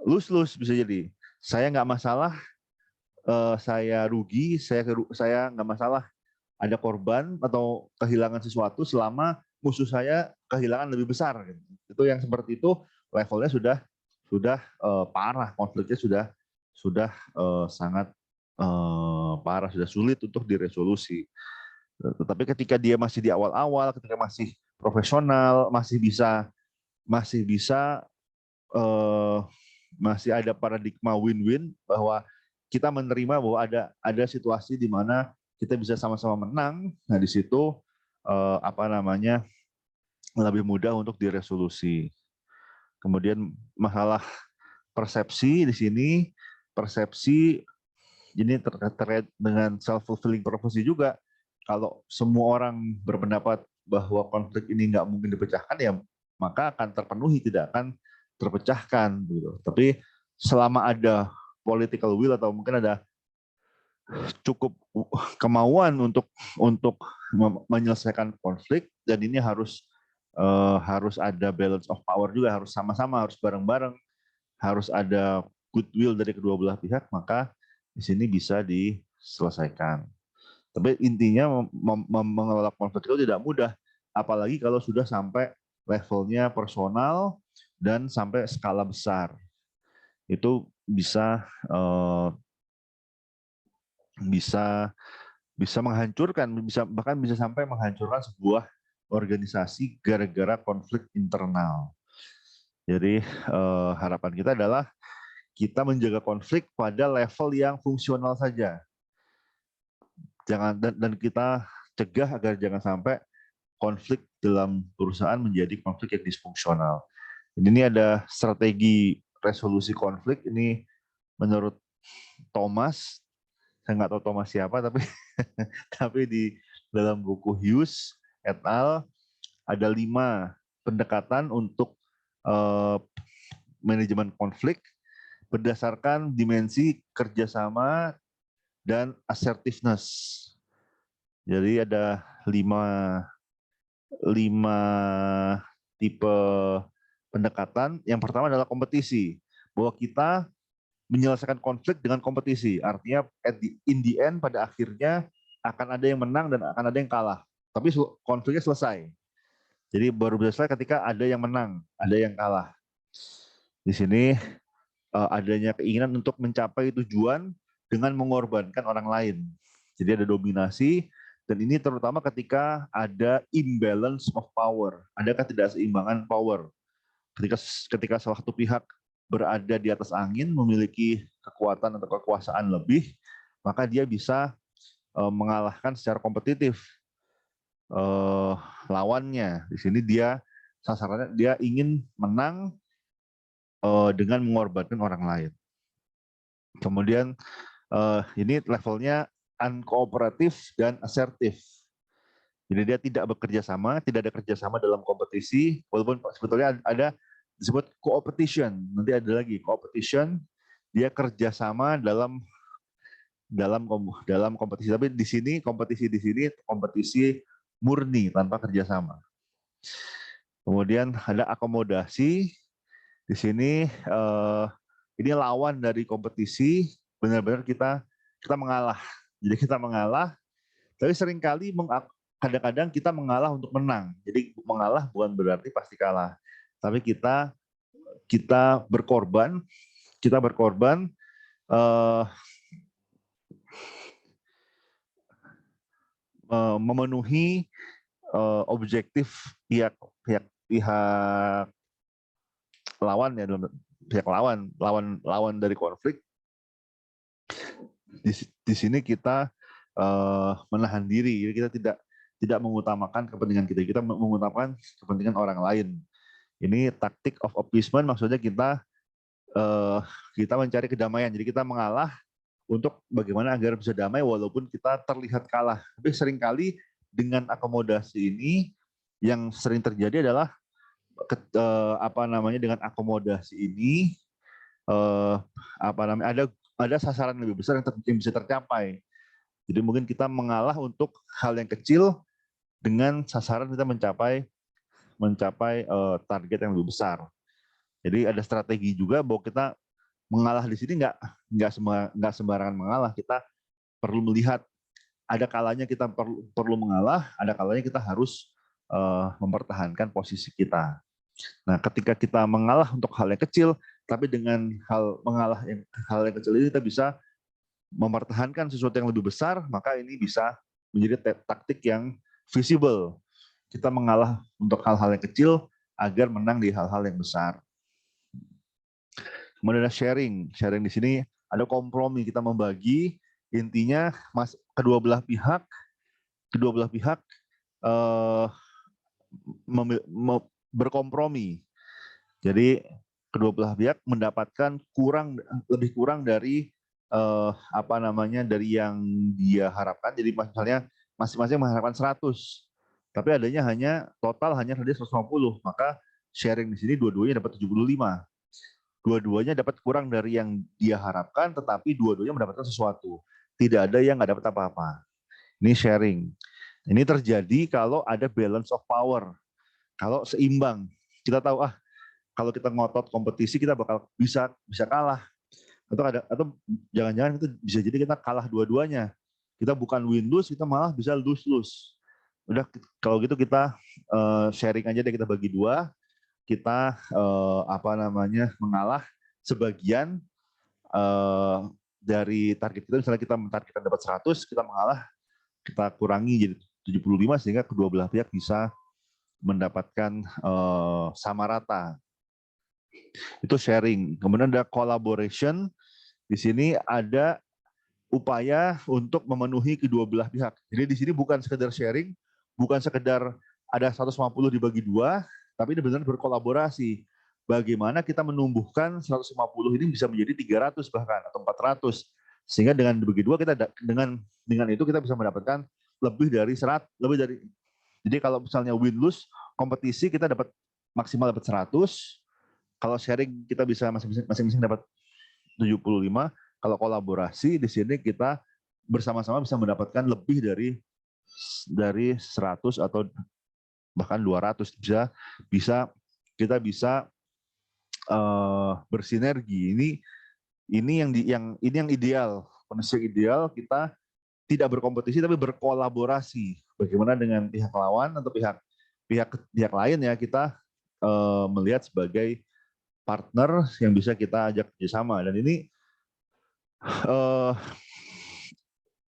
lose-lose bisa jadi. Saya nggak masalah, saya rugi, saya nggak masalah ada korban atau kehilangan sesuatu selama musuh saya kehilangan lebih besar. Itu yang seperti itu levelnya sudah parah, konfliknya sudah sangat parah, sudah sulit untuk diresolusi. Tetapi ketika dia masih di awal-awal, ketika masih profesional, masih ada paradigma win-win, bahwa kita menerima bahwa ada situasi di mana kita bisa sama-sama menang. Nah, di situ lebih mudah untuk diresolusi. Kemudian masalah persepsi di sini, persepsi ini terkait dengan self-fulfilling prophecy juga. Kalau semua orang berpendapat bahwa konflik ini nggak mungkin dipecahkan, ya maka akan terpenuhi, tidak akan terpecahkan. Gitu. Tapi selama ada political will atau mungkin ada cukup kemauan untuk menyelesaikan konflik, dan ini harus ada balance of power juga, harus sama-sama, harus bareng-bareng, harus ada goodwill dari kedua belah pihak, maka di sini bisa diselesaikan. Tapi intinya mengelola konflik itu tidak mudah, apalagi kalau sudah sampai levelnya personal dan sampai skala besar. Itu bisa menghancurkan, bahkan bisa sampai menghancurkan sebuah organisasi gara-gara konflik internal. Jadi harapan kita adalah kita menjaga konflik pada level yang fungsional saja. Dan kita cegah agar jangan sampai konflik dalam perusahaan menjadi konflik yang disfungsional. Ini ada strategi resolusi konflik ini menurut Thomas. Saya nggak tahu Thomas siapa, tapi di dalam buku Hughes et al. Ada 5 pendekatan untuk manajemen konflik berdasarkan dimensi kerjasama dan assertiveness. Jadi ada 5 tipe pendekatan. Yang pertama adalah kompetisi, bahwa kita menyelesaikan konflik dengan kompetisi. Artinya in the end, pada akhirnya akan ada yang menang dan akan ada yang kalah. Tapi konfliknya selesai. Jadi baru bisa selesai ketika ada yang menang, ada yang kalah. Di sini adanya keinginan untuk mencapai tujuan dengan mengorbankan orang lain. Jadi ada dominasi, dan ini terutama ketika ada imbalance of power, ada ketidakseimbangan power. Ketika salah satu pihak berada di atas angin, memiliki kekuatan atau kekuasaan lebih, maka dia bisa mengalahkan secara kompetitif lawannya. Di sini dia sasarannya dia ingin menang dengan mengorbankan orang lain. Kemudian ini levelnya uncooperatif dan asertif. Jadi dia tidak bekerja sama, tidak ada kerjasama dalam kompetisi, walaupun sebetulnya ada disebut competition. Nanti ada lagi competition, dia kerjasama dalam kompetisi. Tapi di sini kompetisi murni tanpa kerjasama. Kemudian ada akomodasi. Di sini ini lawan dari kompetisi, benar-benar kita mengalah. Jadi kita mengalah, tapi seringkali kadang-kadang kita mengalah untuk menang. Jadi mengalah bukan berarti pasti kalah, tapi kita berkorban, memenuhi objektif pihak lawan ya, pihak lawan dari konflik. Di sini kita menahan diri, jadi kita tidak mengutamakan kepentingan kita mengutamakan kepentingan orang lain. Ini taktik of appeasement, maksudnya kita mencari kedamaian. Jadi kita mengalah untuk bagaimana agar bisa damai walaupun kita terlihat kalah. Tapi seringkali dengan akomodasi ini yang sering terjadi adalah dengan akomodasi ini ada sasaran lebih besar yang bisa tercapai. Jadi mungkin kita mengalah untuk hal yang kecil dengan sasaran kita mencapai target yang lebih besar. Jadi ada strategi juga bahwa kita mengalah di sini nggak sembarangan mengalah. Kita perlu melihat ada kalanya kita perlu mengalah, ada kalanya kita harus mempertahankan posisi kita. Nah, ketika kita mengalah untuk hal yang kecil, tapi dengan hal yang kecil ini kita bisa mempertahankan sesuatu yang lebih besar, maka ini bisa menjadi taktik yang visible. Kita mengalah untuk hal-hal yang kecil agar menang di hal-hal yang besar. Kemudian ada sharing. Sharing di sini ada kompromi, kita membagi. Intinya kedua belah pihak berkompromi. Jadi kedua belah pihak mendapatkan lebih kurang dari dari yang dia harapkan. Jadi misalnya masing-masing mengharapkan 100, tapi total hanya 150, maka sharing di sini dua-duanya dapat 75. Dua-duanya dapat kurang dari yang dia harapkan, tetapi dua-duanya mendapatkan sesuatu. Tidak ada yang nggak dapat apa-apa. Ini sharing. Ini terjadi kalau ada balance of power. Kalau seimbang, kita tahu kalau kita ngotot kompetisi kita bakal bisa kalah. Atau jangan-jangan itu bisa jadi kita kalah dua-duanya. Kita bukan win-lose, kita malah bisa lose-lose. Udah, kalau gitu kita sharing aja deh, kita bagi dua. Kita mengalah sebagian dari target kita. Misalnya kita mentargetkan dapat 100, kita mengalah, kita kurangi jadi 75 sehingga kedua belah pihak bisa mendapatkan sama rata. Itu sharing. Kemudian ada collaboration. Di sini ada upaya untuk memenuhi kedua belah pihak. Jadi di sini bukan sekedar sharing, bukan sekedar ada 150 dibagi dua, tapi ini benar berkolaborasi. Bagaimana kita menumbuhkan 150 ini bisa menjadi 300 bahkan atau 400. Sehingga dengan dibagi dua kita dengan itu kita bisa mendapatkan lebih dari 100, jadi kalau misalnya win lose kompetisi kita maksimal dapat 100. Kalau sharing kita bisa masing-masing dapat 75. Kalau kolaborasi di sini kita bersama-sama bisa mendapatkan lebih dari 100 atau bahkan 200. Kita bisa bersinergi. Ini yang ideal. Kondisi ideal kita tidak berkompetisi tapi berkolaborasi. Bagaimana dengan pihak lawan atau pihak lain ya, kita melihat sebagai partner yang bisa kita ajak kerjasama. Dan ini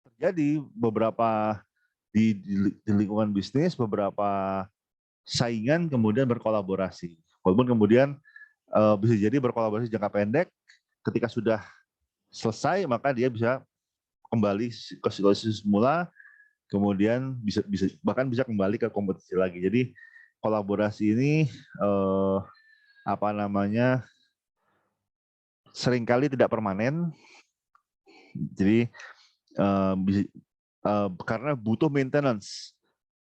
terjadi beberapa di lingkungan bisnis, beberapa saingan kemudian berkolaborasi. Walaupun kemudian bisa jadi berkolaborasi jangka pendek. Ketika sudah selesai, maka dia bisa kembali ke situasi semula, kemudian bahkan bisa kembali ke kompetisi lagi. Jadi kolaborasi ini seringkali tidak permanen. Jadi karena butuh maintenance.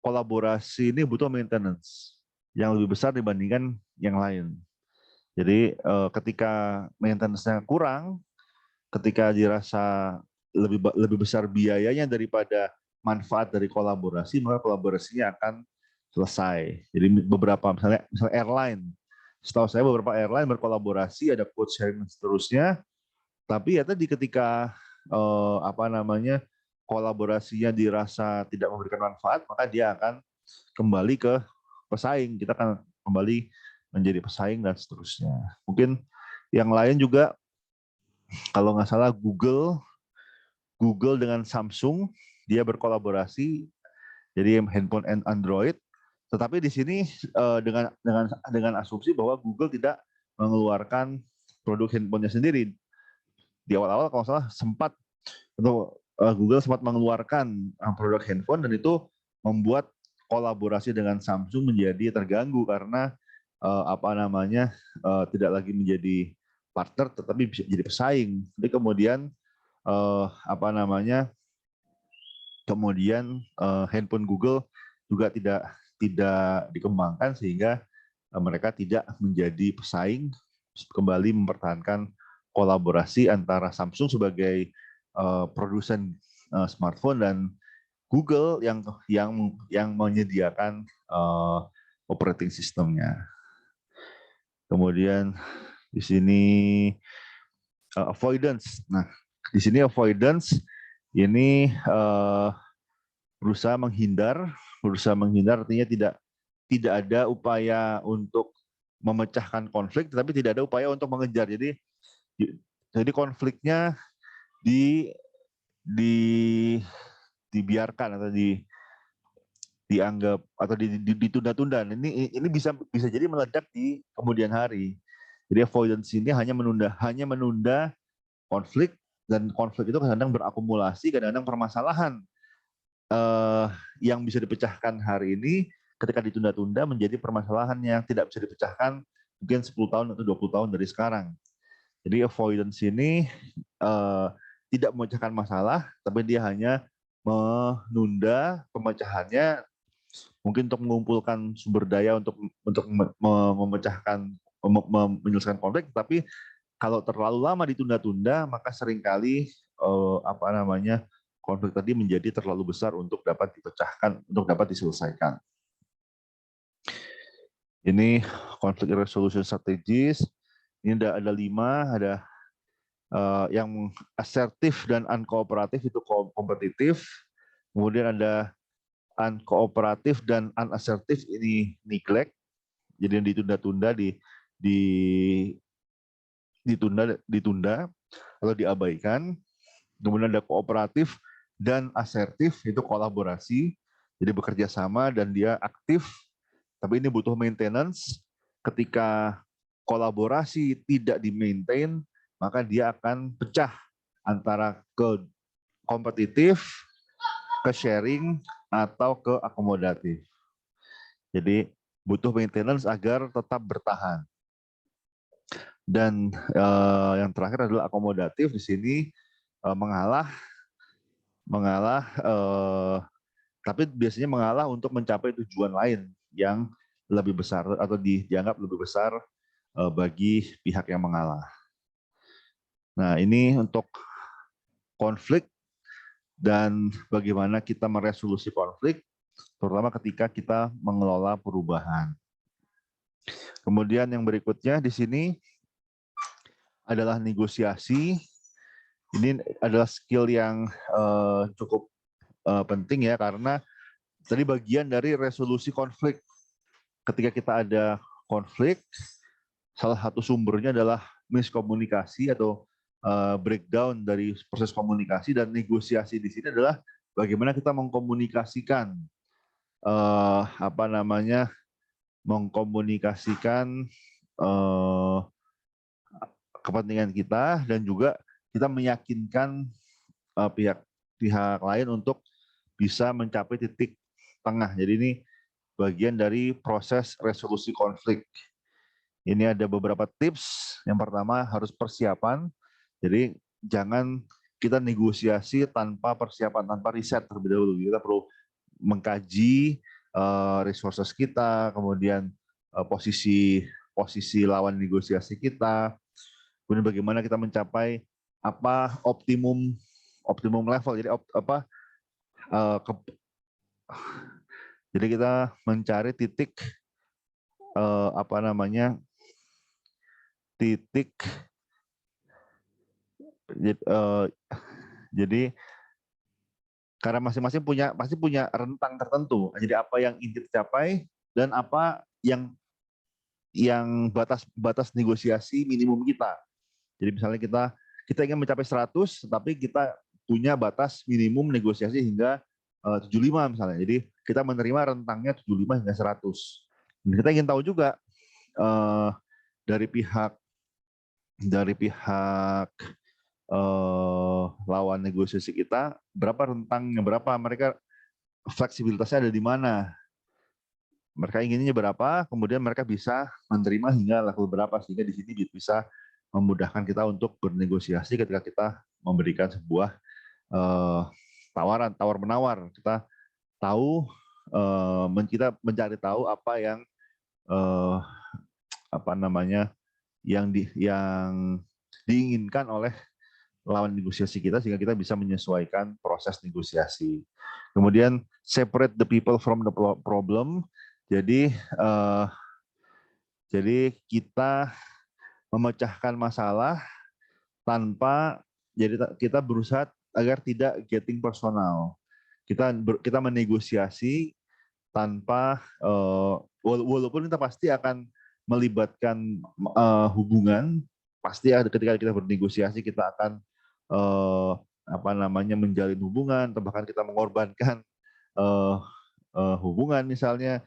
Kolaborasi ini butuh maintenance yang lebih besar dibandingkan yang lain. Jadi ketika maintenance-nya kurang, ketika dirasa lebih besar biayanya daripada manfaat dari kolaborasi, maka kolaborasinya akan selesai. Jadi beberapa misalnya airline, setahu saya beberapa airline berkolaborasi, ada quote sharing dan seterusnya. Tapi ya tadi ketika kolaborasinya dirasa tidak memberikan manfaat, maka dia akan kembali ke pesaing. Kita akan kembali menjadi pesaing dan seterusnya. Mungkin yang lain juga, kalau nggak salah Google dengan Samsung, dia berkolaborasi, jadi handphone Android. Tetapi di sini dengan asumsi bahwa Google tidak mengeluarkan produk handphonenya sendiri. Di awal-awal kalau salah Google sempat mengeluarkan produk handphone, dan itu membuat kolaborasi dengan Samsung menjadi terganggu karena tidak lagi menjadi partner tetapi bisa jadi pesaing. Jadi kemudian handphone Google juga tidak dikembangkan sehingga mereka tidak menjadi pesaing, kembali mempertahankan kolaborasi antara Samsung sebagai produsen smartphone dan Google yang menyediakan operating systemnya. Kemudian di sini avoidance. Nah, di sini avoidance ini berusaha menghindar artinya tidak ada upaya untuk memecahkan konflik, tetapi tidak ada upaya untuk mengejar. Jadi konfliknya dibiarkan atau dianggap atau ditunda-tunda. Ini bisa jadi meledak di kemudian hari. Jadi avoidance ini hanya menunda konflik, dan konflik itu kadang-kadang berakumulasi, kadang-kadang permasalahan yang bisa dipecahkan hari ini ketika ditunda-tunda menjadi permasalahan yang tidak bisa dipecahkan mungkin 10 tahun atau 20 tahun dari sekarang. Jadi avoidance ini tidak memecahkan masalah, tapi dia hanya menunda pemecahannya, mungkin untuk mengumpulkan sumber daya untuk menyelesaikan konflik. Tapi kalau terlalu lama ditunda-tunda, maka seringkali konflik tadi menjadi terlalu besar untuk dapat dipecahkan, untuk dapat diselesaikan. Ini conflict resolution strategies. Ini ada 5, ada yang asertif dan unkooperatif itu kompetitif. Kemudian ada unkooperatif dan unasertif ini neglect. Jadi yang ditunda-tunda, ditunda atau diabaikan. Kemudian ada kooperatif dan asertif, itu kolaborasi. Jadi bekerja sama dan dia aktif, tapi ini butuh maintenance. Ketika kolaborasi tidak di-maintain, maka dia akan pecah antara ke kompetitif, ke sharing, atau ke akomodatif. Jadi butuh maintenance agar tetap bertahan. Dan yang terakhir adalah akomodatif. Di sini mengalah, tapi biasanya mengalah untuk mencapai tujuan lain yang lebih besar atau dianggap lebih besar bagi pihak yang mengalah. Nah, ini untuk konflik dan bagaimana kita meresolusi konflik, terutama ketika kita mengelola perubahan. Kemudian yang berikutnya di sini adalah negosiasi. Ini adalah skill yang cukup penting ya, karena tadi bagian dari resolusi konflik. Ketika kita ada konflik, salah satu sumbernya adalah miskomunikasi atau breakdown dari proses komunikasi, dan negosiasi di sini adalah bagaimana kita mengkomunikasikan eh, kepentingan kita, dan juga kita meyakinkan pihak lain untuk bisa mencapai titik tengah. Jadi ini bagian dari proses resolusi konflik. Ini ada beberapa tips. Yang pertama harus persiapan. Jadi jangan kita negosiasi tanpa persiapan, tanpa riset terlebih dahulu. Kita perlu mengkaji resources kita, kemudian posisi lawan negosiasi kita, kemudian bagaimana kita mencapai apa optimum level. Jadi jadi kita mencari titik titik jadi karena masing-masing pasti punya rentang tertentu. Jadi apa yang ingin dicapai dan apa yang batas negosiasi minimum kita. Jadi misalnya kita ingin mencapai 100, tetapi kita punya batas minimum negosiasi hingga 75 misalnya. Jadi kita menerima rentangnya 75 hingga 100. Dan kita ingin tahu juga dari pihak lawan negosiasi kita berapa rentangnya, berapa mereka fleksibilitasnya ada di mana. Mereka inginnya berapa, kemudian mereka bisa menerima hingga level berapa, sehingga di sini bisa memudahkan kita untuk bernegosiasi ketika kita memberikan sebuah tawar menawar. Kita tahu kita mencari tahu apa yang yang diinginkan oleh lawan negosiasi kita, sehingga kita bisa menyesuaikan proses negosiasi. Kemudian separate the people from the problem. Jadi kita memecahkan masalah tanpa, jadi kita berusaha agar tidak getting personal. Kita menegosiasi tanpa walaupun kita pasti akan melibatkan hubungan, pasti ada ketika kita bernegosiasi kita akan menjalin hubungan, atau bahkan kita mengorbankan hubungan misalnya,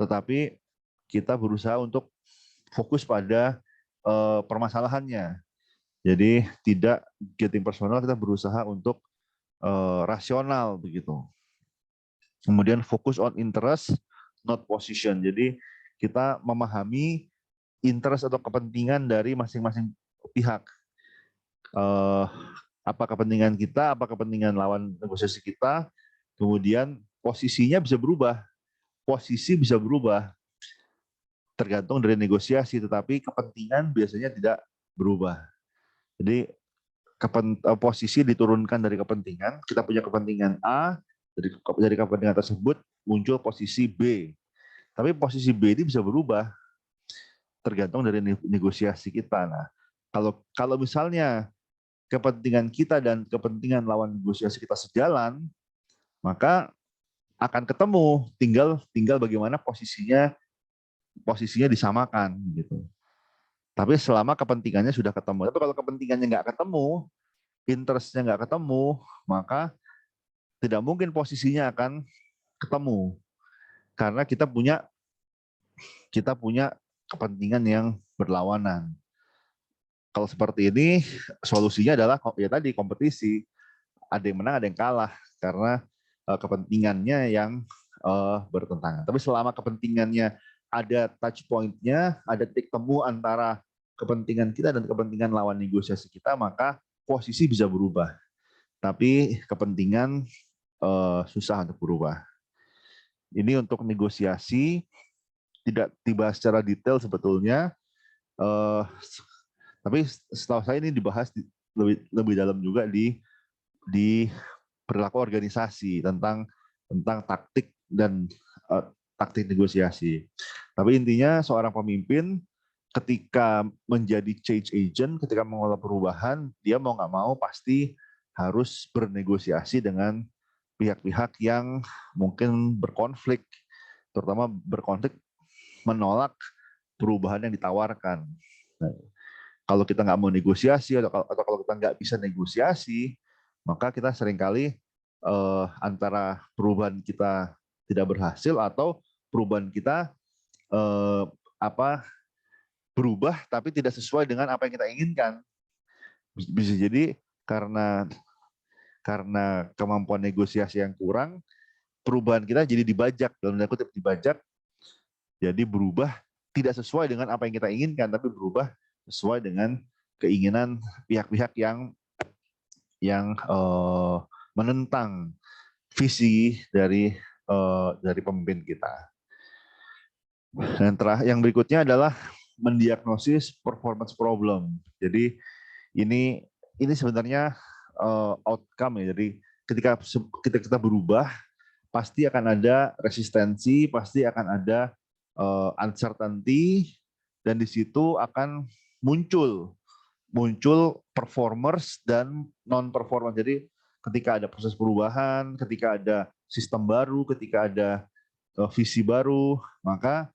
tetapi kita berusaha untuk fokus pada permasalahannya. Jadi tidak getting personal, kita berusaha untuk rasional begitu. Kemudian fokus on interest, not position. Jadi kita memahami interest atau kepentingan dari masing-masing pihak. Apa kepentingan kita, apa kepentingan lawan negosiasi kita, kemudian posisinya bisa berubah. Posisi bisa berubah tergantung dari negosiasi, tetapi kepentingan biasanya tidak berubah. Jadi posisi diturunkan dari kepentingan. Kita punya kepentingan A, dari kepentingan tersebut muncul posisi B. Tapi posisi B ini bisa berubah tergantung dari negosiasi kita. Nah, kalau misalnya kepentingan kita dan kepentingan lawan negosiasi kita sejalan, maka akan ketemu, tinggal bagaimana posisinya disamakan gitu. Tapi selama kepentingannya sudah ketemu. Tapi kalau kepentingannya nggak ketemu, interestnya nggak ketemu, maka tidak mungkin posisinya akan ketemu. Karena kita punya kepentingan yang berlawanan. Kalau seperti ini, solusinya adalah ya tadi kompetisi. Ada yang menang, ada yang kalah. Karena kepentingannya yang bertentangan. Tapi selama kepentingannya ada touch point-nya, ada titik temu antara kepentingan kita dan kepentingan lawan negosiasi kita, maka posisi bisa berubah. Tapi kepentingan susah untuk berubah. Ini untuk negosiasi, tidak dibahas secara detail sebetulnya. Tapi setahu saya ini dibahas lebih dalam juga di perilaku organisasi tentang taktik dan taktik negosiasi. Tapi intinya seorang pemimpin ketika menjadi change agent, ketika mengelola perubahan, dia mau nggak mau pasti harus bernegosiasi dengan pihak-pihak yang mungkin berkonflik, terutama berkonflik menolak perubahan yang ditawarkan. Nah, kalau kita nggak mau negosiasi atau kalau kita nggak bisa negosiasi, maka kita seringkali antara perubahan kita tidak berhasil atau perubahan kita berubah tapi tidak sesuai dengan apa yang kita inginkan. Bisa jadi karena kemampuan negosiasi yang kurang, perubahan kita jadi dibajak, dalam tanda kutip dibajak, jadi berubah tidak sesuai dengan apa yang kita inginkan, tapi berubah sesuai dengan keinginan pihak-pihak yang menentang visi dari pemimpin kita. Dan yang berikutnya adalah mendiagnosis performance problem. Jadi ini sebenarnya outcome ya. Jadi ketika kita berubah, pasti akan ada resistensi, pasti akan ada uncertainty, dan di situ akan muncul performers dan non performers. Jadi ketika ada proses perubahan, ketika ada sistem baru, ketika ada visi baru, maka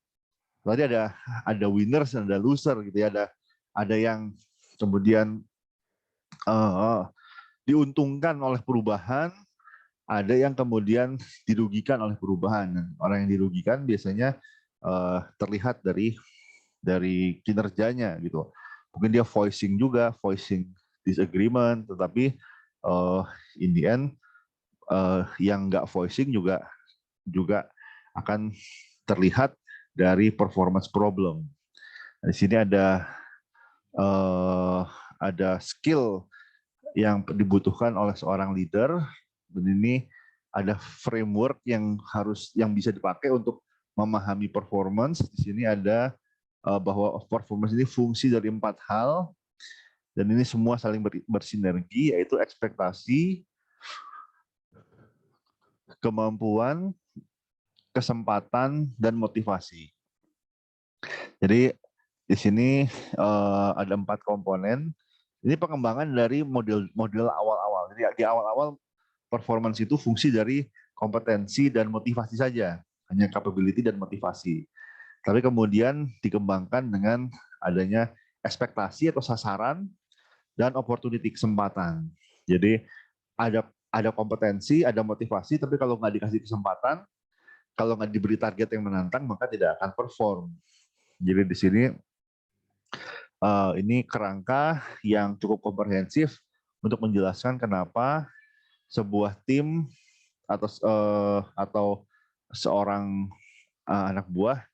tadi ada winners dan ada loser gitu ya. Ada yang kemudian diuntungkan oleh perubahan, ada yang kemudian dirugikan oleh perubahan. Dan orang yang dirugikan biasanya terlihat dari kinerjanya gitu. Mungkin dia voicing disagreement, tetapi in the end yang nggak voicing juga akan terlihat dari performance problem. Di sini ada skill yang dibutuhkan oleh seorang leader, dan ini ada framework yang bisa dipakai untuk memahami performance. Di sini ada bahwa performance ini fungsi dari 4 hal, dan ini semua saling bersinergi, yaitu ekspektasi, kemampuan, kesempatan, dan motivasi. Jadi di sini ada 4 komponen. Ini pengembangan dari model awal-awal. Jadi di awal-awal performance itu fungsi dari kompetensi dan motivasi saja, hanya capability dan motivasi. Tapi kemudian dikembangkan dengan adanya ekspektasi atau sasaran dan opportunity, kesempatan. Jadi ada kompetensi, ada motivasi, tapi kalau nggak dikasih kesempatan, kalau nggak diberi target yang menantang, maka tidak akan perform. Jadi di sini ini kerangka yang cukup komprehensif untuk menjelaskan kenapa sebuah tim atau seorang anak buah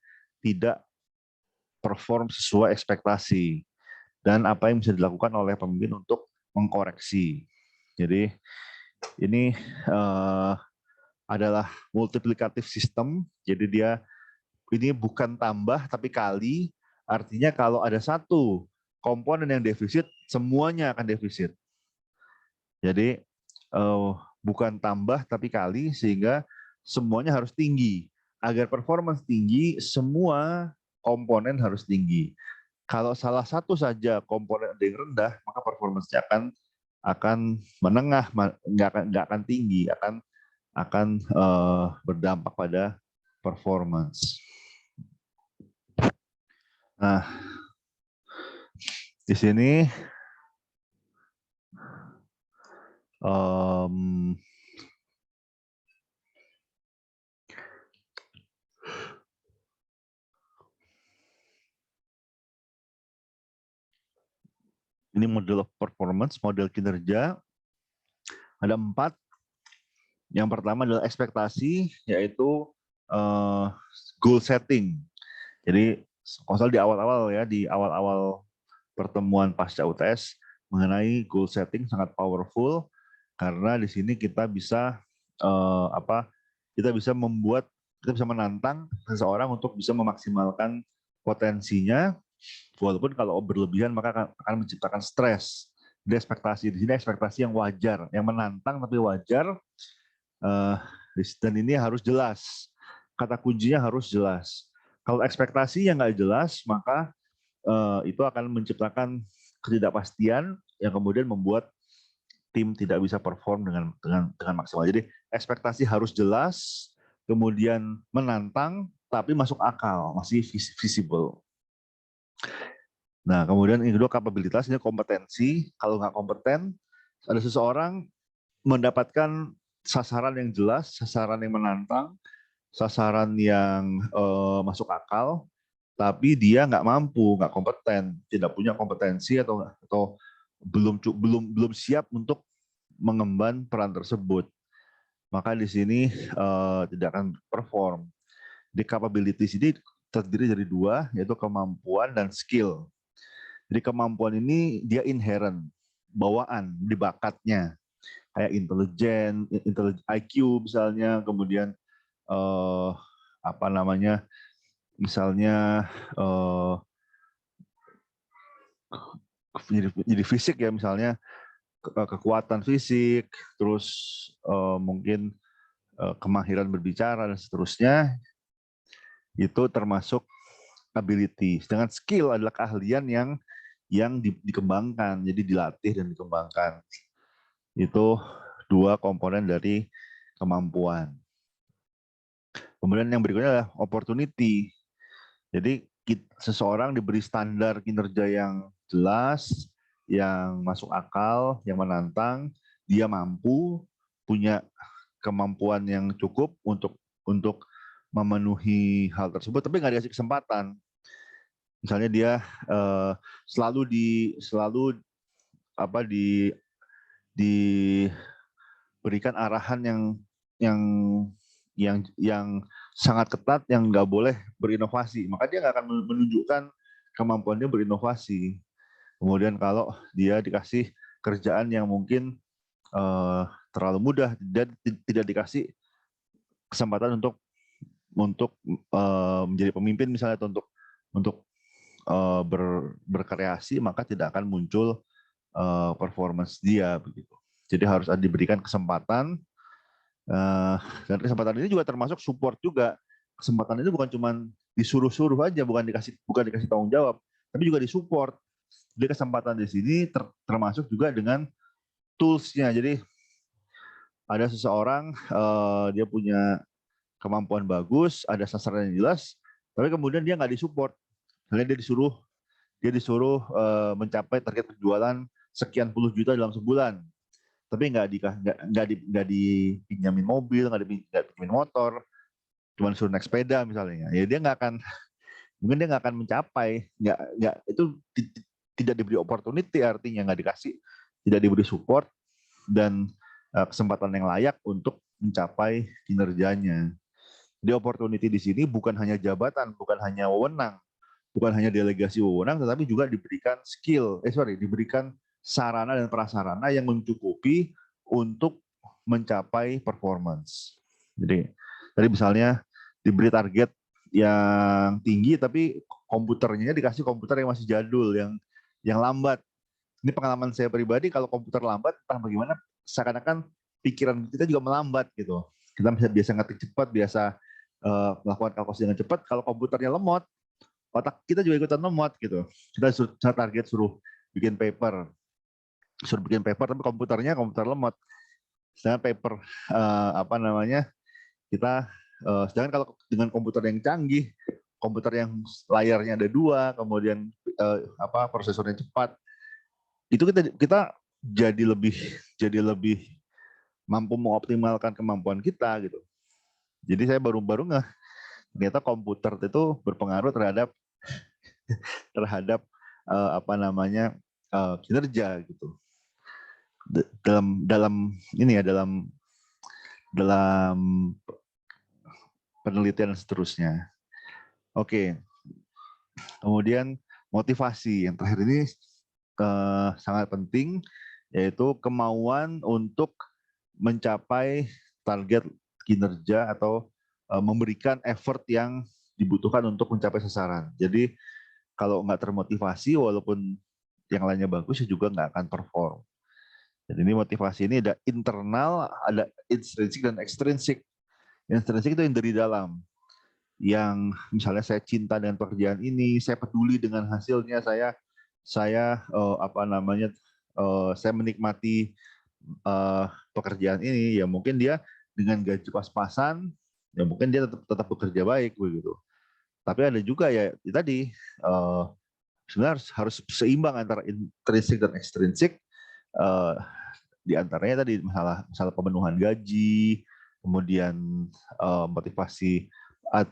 tidak perform sesuai ekspektasi, dan apa yang bisa dilakukan oleh pemimpin untuk mengkoreksi. Jadi ini adalah multiplikatif system. Jadi ini bukan tambah tapi kali. Artinya kalau ada satu komponen yang defisit, semuanya akan defisit. Jadi bukan tambah tapi kali, sehingga semuanya harus tinggi. Agar performance tinggi, semua komponen harus tinggi. Kalau salah satu saja komponen ada yang rendah, maka performance-nya akan menengah, nggak akan tinggi, akan berdampak pada performance. Nah, di sini ini model of performance, model kinerja. Ada 4. Yang pertama adalah ekspektasi, yaitu goal setting. Jadi kalau di awal-awal pertemuan pasca UTS mengenai goal setting sangat powerful, karena di sini kita bisa kita bisa menantang seseorang untuk bisa memaksimalkan potensinya, walaupun kalau berlebihan maka akan menciptakan stres. Di sini ekspektasi yang wajar, yang menantang tapi wajar, dan ini harus jelas. Kata kuncinya harus jelas. Kalau ekspektasi yang nggak jelas, maka itu akan menciptakan ketidakpastian yang kemudian membuat tim tidak bisa perform dengan maksimal. Jadi ekspektasi harus jelas, kemudian menantang, tapi masuk akal, masih visible. Nah, kemudian yang kedua kapabilitas, ini kompetensi. Kalau nggak kompeten, ada seseorang mendapatkan sasaran yang jelas, sasaran yang menantang, sasaran yang masuk akal, tapi dia nggak mampu, nggak kompeten, tidak punya kompetensi atau belum siap untuk mengemban peran tersebut. Maka di sini tidak akan perform. Di capabilities ini terdiri dari dua, yaitu kemampuan dan skill. Jadi kemampuan ini dia inherent, bawaan, di bakatnya. Kayak intelijen, IQ misalnya, kemudian misalnya jadi fisik ya, misalnya kekuatan fisik, terus mungkin kemahiran berbicara dan seterusnya, itu termasuk ability. Sedangkan skill adalah keahlian yang dikembangkan, jadi dilatih dan dikembangkan. Itu dua komponen dari kemampuan. Kemudian yang berikutnya adalah opportunity. Jadi seseorang diberi standar kinerja yang jelas, yang masuk akal, yang menantang, dia mampu, punya kemampuan yang cukup untuk memenuhi hal tersebut, tapi nggak dikasih kesempatan. Misalnya dia selalu diberikan arahan yang sangat ketat, yang nggak boleh berinovasi, maka dia nggak akan menunjukkan kemampuannya berinovasi. Kemudian kalau dia dikasih kerjaan yang mungkin terlalu mudah dan tidak dikasih kesempatan untuk menjadi pemimpin misalnya, atau untuk berkreasi, maka tidak akan muncul performance dia begitu. Jadi harus diberikan kesempatan, dan kesempatan ini juga termasuk support juga. Kesempatan itu bukan cuma disuruh-suruh aja, bukan dikasih tanggung jawab, tapi juga disupport. Jadi kesempatan di sini termasuk juga dengan tools-nya. Jadi ada seseorang dia punya kemampuan bagus, ada sasaran yang jelas, tapi kemudian dia nggak disupport. Misalnya dia disuruh mencapai target penjualan sekian puluh juta dalam sebulan, tapi nggak dipinjamin mobil, nggak dipinjamin motor, cuma disuruh naik sepeda misalnya, ya dia mungkin dia nggak akan mencapai, itu tidak diberi opportunity, artinya tidak diberi support dan kesempatan yang layak untuk mencapai kinerjanya. Jadi opportunity di sini bukan hanya jabatan, bukan hanya wewenang, bukan hanya delegasi wewenang, tetapi juga diberikan sarana dan prasarana yang mencukupi untuk mencapai performance. Jadi tadi misalnya diberi target yang tinggi, tapi komputernya dikasih komputer yang masih jadul, yang lambat. Ini pengalaman saya pribadi, kalau komputer lambat, entah bagaimana, seakan-akan pikiran kita juga melambat gitu. Kita biasa ngetik cepat, biasa melakukan kalkulasi dengan cepat. Kalau komputernya lemot, otak kita juga ikutan lemot gitu. Kita suruh bikin paper, tapi komputer lemot. Sedangkan paper sedangkan kalau dengan komputer yang canggih, komputer yang layarnya ada 2, kemudian prosesornya cepat, itu kita jadi lebih mampu mengoptimalkan kemampuan kita gitu. Jadi saya baru ternyata komputer itu berpengaruh terhadap kinerja gitu. Dalam penelitian dan seterusnya. Oke. Kemudian motivasi yang terakhir ini sangat penting, yaitu kemauan untuk mencapai target kinerja atau memberikan effort yang dibutuhkan untuk mencapai sasaran. Jadi kalau nggak termotivasi, walaupun yang lainnya bagus, ya juga nggak akan perform. Jadi ini motivasi ini ada internal, ada intrinsik dan ekstrinsik. Intrinsik itu yang dari dalam, yang misalnya saya cinta dengan pekerjaan ini, saya peduli dengan hasilnya, saya menikmati pekerjaan ini, ya mungkin dia dengan gaji pas-pasan, ya mungkin dia tetap bekerja baik begitu. Tapi ada juga ya tadi sebenarnya harus seimbang antara intrinsik dan ekstrinsik. Di antaranya tadi masalah pemenuhan gaji, kemudian motivasi,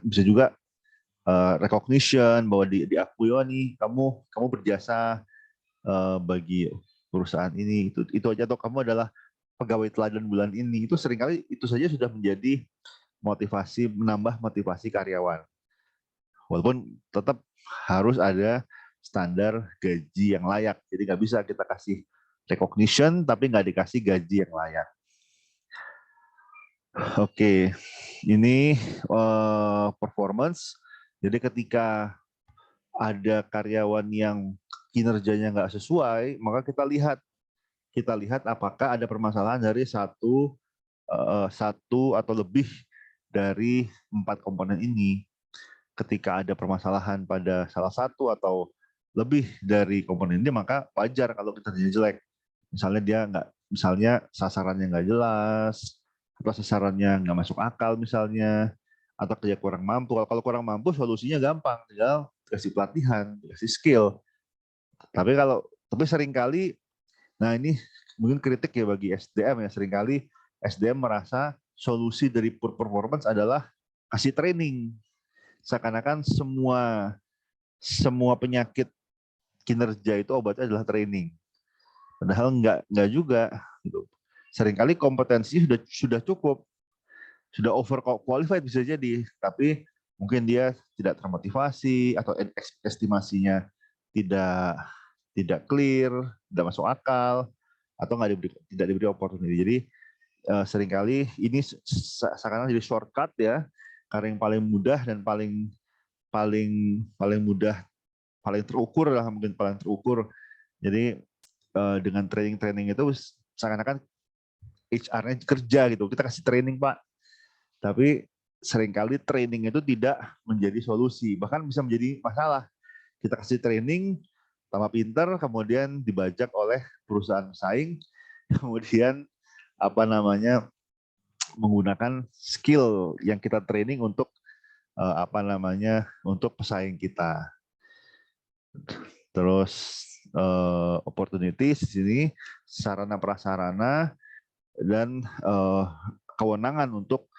bisa juga recognition, bahwa diakui, oh nih kamu berjasa bagi perusahaan ini, itu aja, atau kamu adalah pegawai teladan bulan ini. Itu seringkali itu saja sudah menjadi motivasi, menambah motivasi karyawan. Walaupun tetap harus ada standar gaji yang layak. Jadi nggak bisa kita kasih recognition tapi nggak dikasih gaji yang layak. Oke, ini performance. Jadi ketika ada karyawan yang kinerjanya nggak sesuai, maka kita lihat apakah ada permasalahan dari satu atau lebih dari 4 komponen ini. Ketika ada permasalahan pada salah satu atau lebih dari komponen ini, maka wajar kalau kinerjanya jelek. Misalnya sasarannya nggak jelas, atau sasarannya nggak masuk akal misalnya, atau kerja kurang mampu. Kalau kurang mampu solusinya gampang, tinggal kasih pelatihan, kasih skill. Tapi seringkali, nah ini mungkin kritik ya bagi SDM ya, seringkali SDM merasa solusi dari poor performance adalah kasih training. Seakan-akan semua penyakit kinerja itu obatnya adalah training. Padahal enggak juga. Gitu. Seringkali kompetensi sudah cukup, sudah overqualified bisa jadi, tapi mungkin dia tidak termotivasi atau estimasinya tidak clear, tidak masuk akal, atau tidak diberi opportunity. Jadi seringkali ini seakan-akan jadi shortcut ya, karena yang paling mudah dan paling mudah, paling terukur lah, mungkin paling terukur. Jadi dengan training itu seakan-akan HR-nya kerja gitu, kita kasih training Pak, tapi seringkali training itu tidak menjadi solusi, bahkan bisa menjadi masalah. Kita kasih training tambah pinter, kemudian dibajak oleh perusahaan pesaing, kemudian menggunakan skill yang kita training untuk untuk pesaing kita. Terus opportunities di sini, sarana prasarana dan kewenangan untuk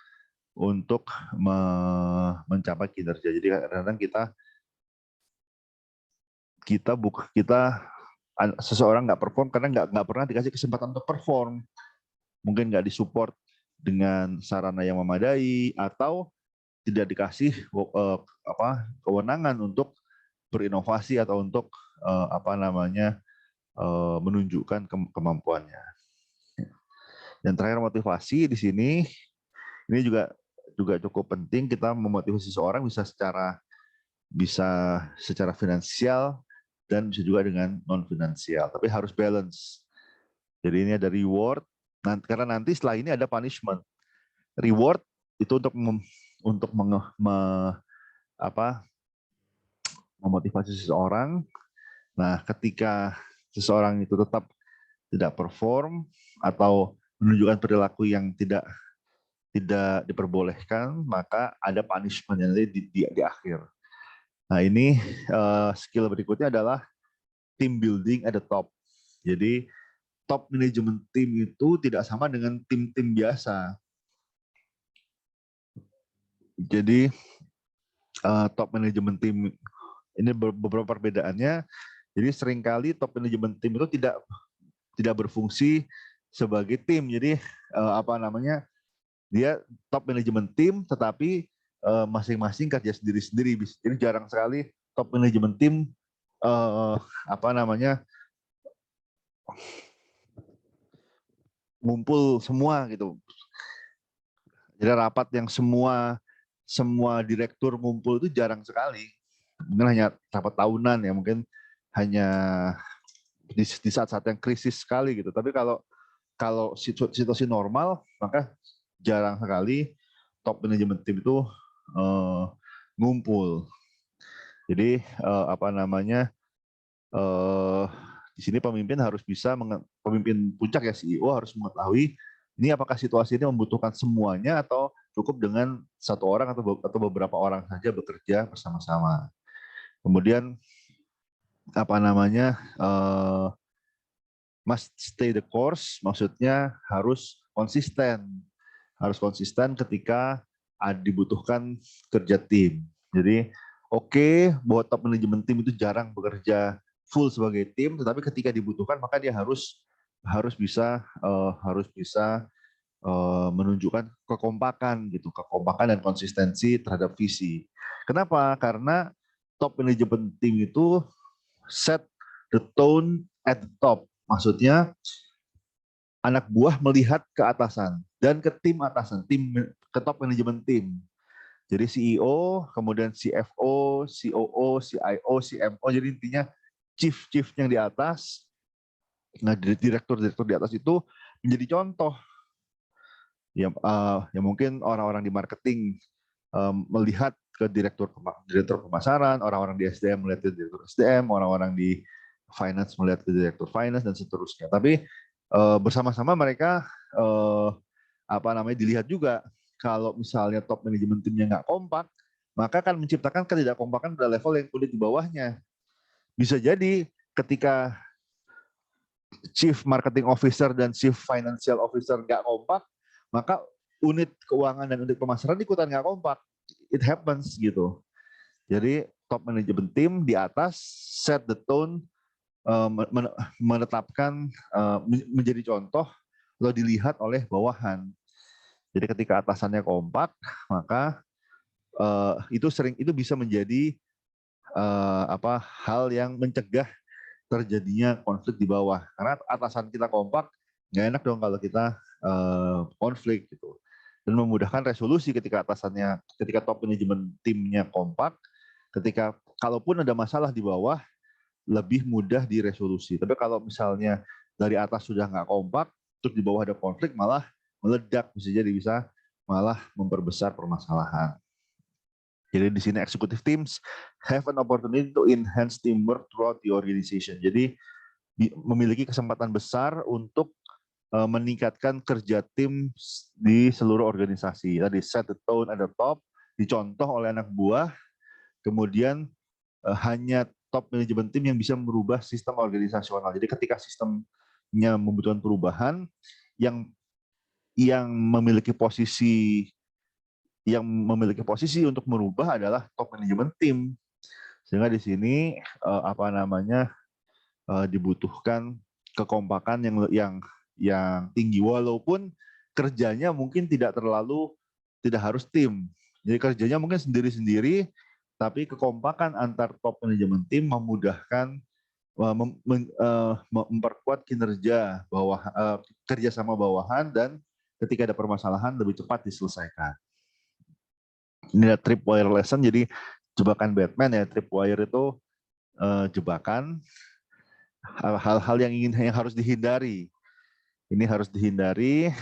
mencapai kinerja. Jadi kadang-kadang seseorang nggak perform karena nggak pernah dikasih kesempatan untuk perform. Mungkin nggak disupport dengan sarana yang memadai, atau tidak dikasih kewenangan untuk berinovasi atau untuk menunjukkan kemampuannya. Dan terakhir motivasi di sini, ini juga cukup penting. Kita memotivasi seseorang bisa secara finansial dan bisa juga dengan non finansial, tapi harus balance. Jadi ini ada reward, karena nanti setelah ini ada punishment. Reward itu untuk memotivasi seseorang. Nah, ketika seseorang itu tetap tidak perform atau menunjukkan perilaku yang tidak diperbolehkan, maka ada punishment yang nanti di akhir. Nah, ini skill berikutnya adalah team building at the top. Jadi top management team itu tidak sama dengan tim-tim biasa. Jadi top management team ini beberapa perbedaannya. Jadi seringkali top management team itu tidak berfungsi sebagai tim. Jadi dia top management team, tetapi masing-masing kerja sendiri-sendiri. Jadi jarang sekali top management team ngumpul semua gitu. Jadi rapat yang semua direktur ngumpul itu jarang sekali. Mungkin hanya rapat tahunan ya, mungkin hanya di saat-saat yang krisis sekali gitu. Tapi kalau situasi normal, maka jarang sekali top manajemen tim itu ngumpul. Jadi di sini pemimpin puncak ya, CEO harus mengetahui ini apakah situasi ini membutuhkan semuanya atau cukup dengan satu orang atau beberapa orang saja bekerja bersama-sama. Kemudian must stay the course, maksudnya harus konsisten ketika dibutuhkan kerja tim. Jadi oke, bahwa top manajemen tim itu jarang bekerja full sebagai tim, tetapi ketika dibutuhkan maka dia harus bisa menunjukkan kekompakan gitu, kekompakan dan konsistensi terhadap visi. Kenapa? Karena top manajemen tim itu set the tone at the top. Maksudnya anak buah melihat ke atasan dan ke tim atasan, ke top manajemen tim. Jadi CEO, kemudian CFO, COO, CIO, CMO, jadi intinya chief yang di atas. Nah, direktur di atas itu menjadi contoh. Ya mungkin orang-orang di marketing melihat ke direktur pemasaran, orang-orang di SDM melihat ke direktur SDM, orang-orang di finance melihat ke direktur finance dan seterusnya. Tapi bersama-sama mereka dilihat juga kalau misalnya top manajemen timnya nggak kompak, maka akan menciptakan ketidakkompakan pada level yang udah di bawahnya. Bisa jadi ketika Chief Marketing Officer dan Chief Financial Officer nggak kompak, maka unit keuangan dan unit pemasaran ikutan nggak kompak. It happens gitu. Jadi top manajemen tim di atas set the tone, menetapkan, menjadi contoh atau dilihat oleh bawahan. Jadi ketika atasannya kompak, maka itu bisa menjadi hal yang mencegah terjadinya konflik di bawah. Karena atasan kita kompak, nggak enak dong kalau kita konflik gitu. Dan memudahkan resolusi ketika top manajemen timnya kompak, ketika kalaupun ada masalah di bawah, lebih mudah diresolusi. Tapi kalau misalnya dari atas sudah nggak kompak, terus di bawah ada konflik, malah meledak, bisa malah memperbesar permasalahan. Jadi di sini executive teams have an opportunity to enhance teamwork throughout the organization. Jadi memiliki kesempatan besar untuk meningkatkan kerja tim di seluruh organisasi. Tadi set the tone at the top, dicontoh oleh anak buah, kemudian hanya top manajemen tim yang bisa merubah sistem organisasional. Jadi ketika sistemnya membutuhkan perubahan, yang memiliki posisi untuk merubah adalah top manajemen tim. Sehingga di sini dibutuhkan kekompakan yang tinggi, walaupun kerjanya mungkin tidak harus tim. Jadi kerjanya mungkin sendiri-sendiri, tapi kekompakan antar top manajemen tim memudahkan memperkuat kinerja kerjasama bawahan, dan ketika ada permasalahan lebih cepat diselesaikan. Ini ada tripwire lesson, jadi jebakan Batman ya. Tripwire itu jebakan, hal-hal yang harus dihindari. Ini harus dihindari.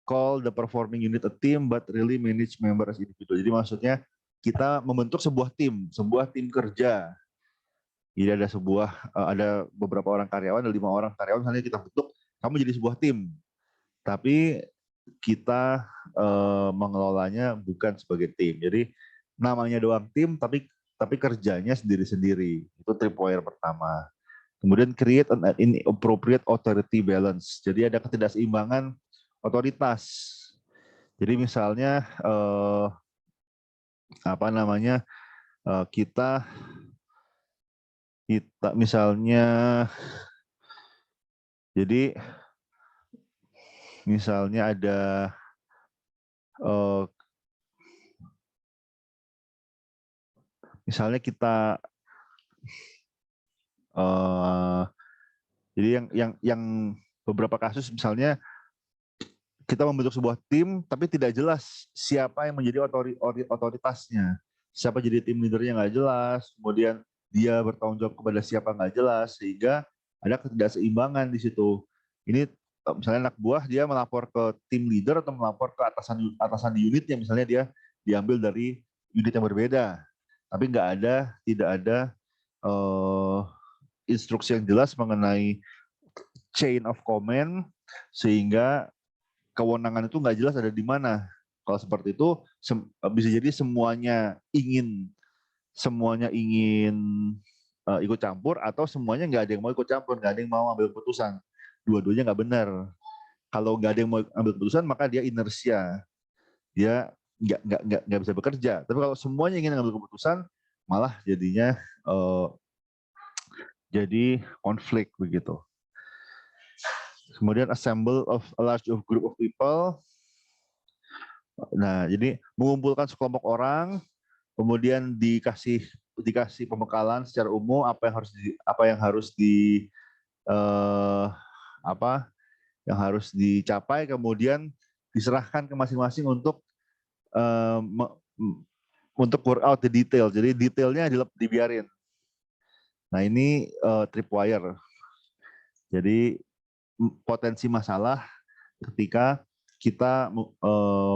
Call the performing unit a team, but really manage member as individual. Jadi maksudnya kita membentuk sebuah tim kerja. Jadi ada beberapa orang karyawan, ada 5 orang karyawan, misalnya kita bentuk, kamu jadi sebuah tim. Tapi kita mengelolanya bukan sebagai tim. Jadi namanya doang tim, tapi kerjanya sendiri-sendiri. Itu tripwire pertama. Kemudian create an inappropriate authority balance. Jadi ada ketidakseimbangan otoritas. Jadi misalnya kita misalnya, jadi misalnya ada misalnya kita jadi yang beberapa kasus, misalnya kita membentuk sebuah tim tapi tidak jelas siapa yang menjadi otoritasnya, siapa jadi tim leadernya nggak jelas, kemudian dia bertanggung jawab kepada siapa nggak jelas, sehingga ada ketidakseimbangan di situ. Ini misalnya anak buah dia melapor ke tim leader atau melapor ke atasan di unitnya, misalnya dia diambil dari unit yang berbeda, tapi tidak ada instruksi yang jelas mengenai chain of command, sehingga kewenangan itu nggak jelas ada di mana. Kalau seperti itu bisa jadi semuanya ingin ikut campur, atau semuanya nggak ada yang mau ikut campur, nggak ada yang mau ambil keputusan. Dua-duanya nggak benar. Kalau nggak ada yang mau ambil keputusan, maka dia inersia. Dia nggak bisa bekerja. Tapi kalau semuanya ingin mengambil keputusan, malah jadinya jadi konflik begitu. Kemudian assemble of a large group of people. Nah, jadi mengumpulkan sekelompok orang, kemudian dikasih pembekalan secara umum apa yang harus dicapai, kemudian diserahkan ke masing-masing untuk work out the detail. Jadi detailnya dibiarin. Nah, ini tripwire. Jadi potensi masalah ketika kita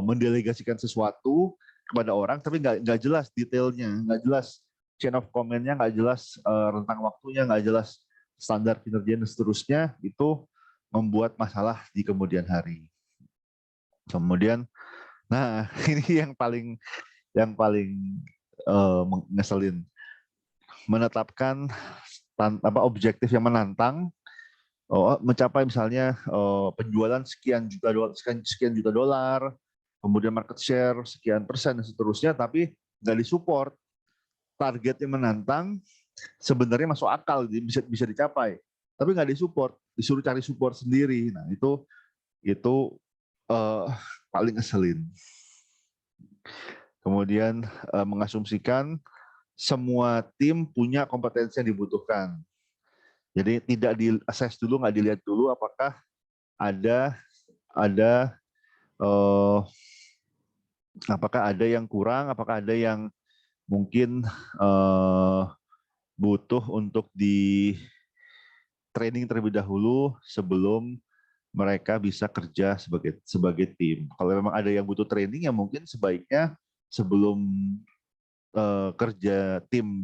mendelegasikan sesuatu kepada orang tapi nggak jelas detailnya, nggak jelas chain of command-nya, nggak jelas rentang waktunya, nggak jelas standar kinerja dan seterusnya, itu membuat masalah di kemudian hari. Kemudian, nah ini yang paling ngeselin, menetapkan objektif yang menantang. Mencapai misalnya penjualan sekian juta dolar, kemudian market share sekian persen dan seterusnya, tapi nggak disupport. Target yang menantang sebenarnya masuk akal, bisa dicapai, tapi nggak disupport, disuruh cari support sendiri. Nah, itu paling ngeselin. Kemudian mengasumsikan semua tim punya kompetensi yang dibutuhkan. Jadi tidak di-assess dulu, nggak dilihat dulu apakah ada apakah ada yang kurang, apakah ada yang mungkin butuh untuk di training terlebih dahulu sebelum mereka bisa kerja sebagai tim. Kalau memang ada yang butuh training, ya mungkin sebaiknya sebelum kerja tim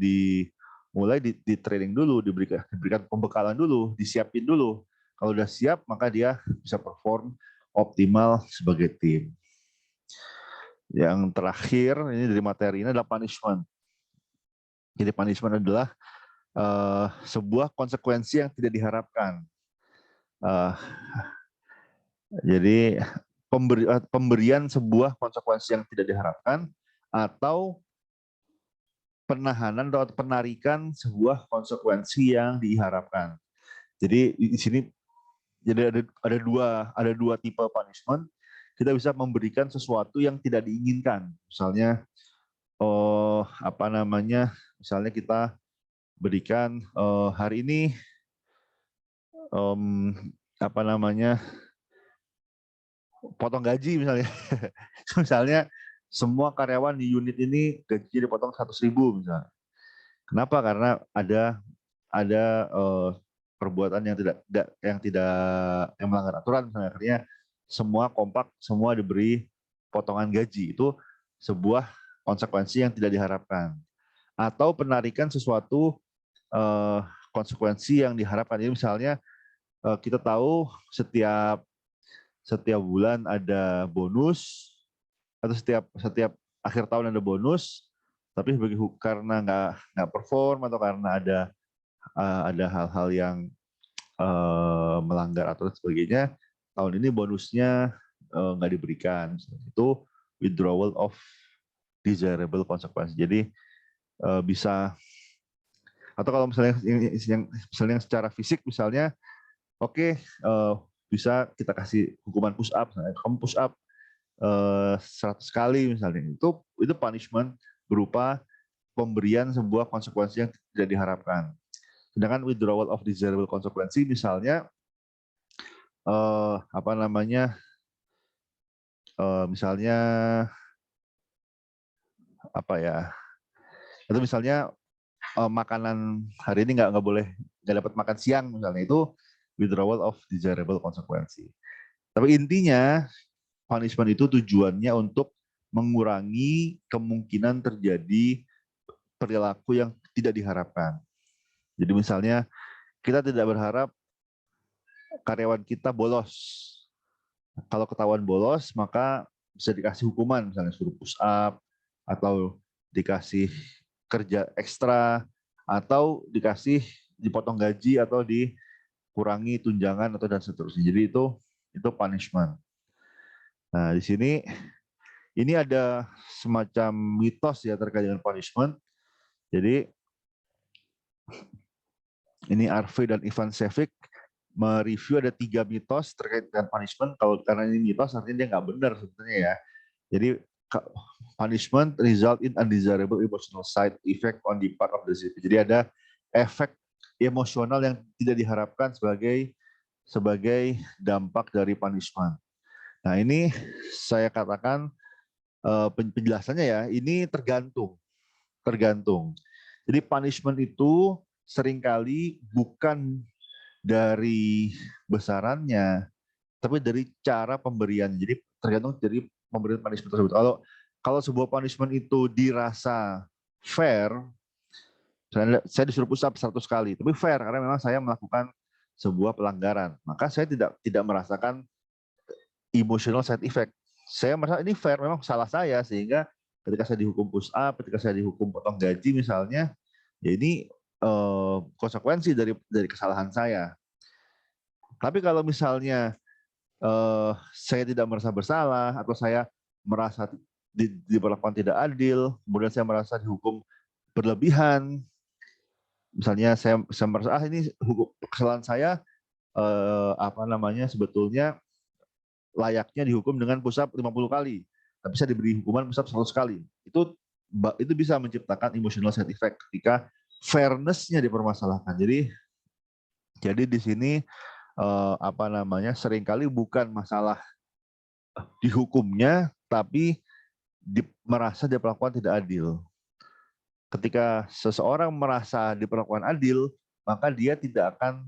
mulai di training dulu, diberikan pembekalan dulu, disiapin dulu. Kalau udah siap, maka dia bisa perform optimal sebagai tim. Yang terakhir, ini dari materi ini adalah punishment. Jadi punishment adalah sebuah konsekuensi yang tidak diharapkan. Jadi pemberian sebuah konsekuensi yang tidak diharapkan, atau penahanan atau penarikan sebuah konsekuensi yang diharapkan. Jadi di sini jadi ada dua tipe punishment. Kita bisa memberikan sesuatu yang tidak diinginkan. Misalnya misalnya kita berikan hari ini potong gaji misalnya. Misalnya semua karyawan di unit ini gajinya dipotong 100.000 misalnya. Kenapa? Karena ada perbuatan yang melanggar aturan misalnya. Akhirnya semua kompak, semua diberi potongan gaji. Itu sebuah konsekuensi yang tidak diharapkan. Atau penarikan sesuatu konsekuensi yang diharapkan. Jadi misalnya kita tahu setiap bulan ada bonus, atau setiap akhir tahun ada bonus, tapi karena nggak perform atau karena ada hal-hal yang melanggar aturan sebagainya, tahun ini bonusnya nggak diberikan. Itu withdrawal of desirable consequence. Jadi bisa, atau kalau misalnya yang secara fisik misalnya, oke, bisa kita kasih hukuman push up, kamu push up 100 kali misalnya. Itu punishment berupa pemberian sebuah konsekuensi yang tidak diharapkan. Sedangkan withdrawal of desirable consequence misalnya misalnya atau misalnya makanan hari ini nggak dapat makan siang misalnya, itu withdrawal of desirable consequence. Tapi intinya punishment itu tujuannya untuk mengurangi kemungkinan terjadi perilaku yang tidak diharapkan. Jadi misalnya kita tidak berharap karyawan kita bolos. Kalau ketahuan bolos, maka bisa dikasih hukuman, misalnya suruh push up, atau dikasih kerja ekstra, atau dipotong gaji, atau dikurangi tunjangan, atau dan seterusnya. Jadi itu punishment. Nah, di sini ini ada semacam mitos ya terkait dengan punishment. Jadi ini Harvey dan Ivan Sevik mereview ada 3 mitos terkait dengan punishment. Kalau karena ini mitos artinya dia nggak benar sebenarnya ya. Jadi punishment result in undesirable emotional side effect on the part of the recipient. Jadi ada efek emosional yang tidak diharapkan sebagai dampak dari punishment. Nah ini saya katakan penjelasannya ya, ini tergantung. Jadi punishment itu seringkali bukan dari besarannya, tapi dari cara pemberian. Jadi tergantung dari pemberian punishment tersebut. Kalau sebuah punishment itu dirasa fair, saya disuruh push up 100 kali, tapi fair karena memang saya melakukan sebuah pelanggaran, maka saya tidak merasakan emotional side effect. Saya merasa ini fair, memang salah saya, sehingga ketika saya dihukum push up, ketika saya dihukum potong gaji misalnya, ya ini konsekuensi dari kesalahan saya. Tapi kalau misalnya saya tidak merasa bersalah atau saya merasa diperlakukan tidak adil, kemudian saya merasa dihukum berlebihan, misalnya saya merasa ini kesalahan saya sebetulnya layaknya dihukum dengan push up 50 kali, tapi saya diberi hukuman push up 100 kali. Itu bisa menciptakan emotional side effect ketika fairness-nya dipermasalahkan. Jadi di sini seringkali bukan masalah dihukumnya, tapi merasa diperlakukan tidak adil. Ketika seseorang merasa diperlakukan adil, maka dia tidak akan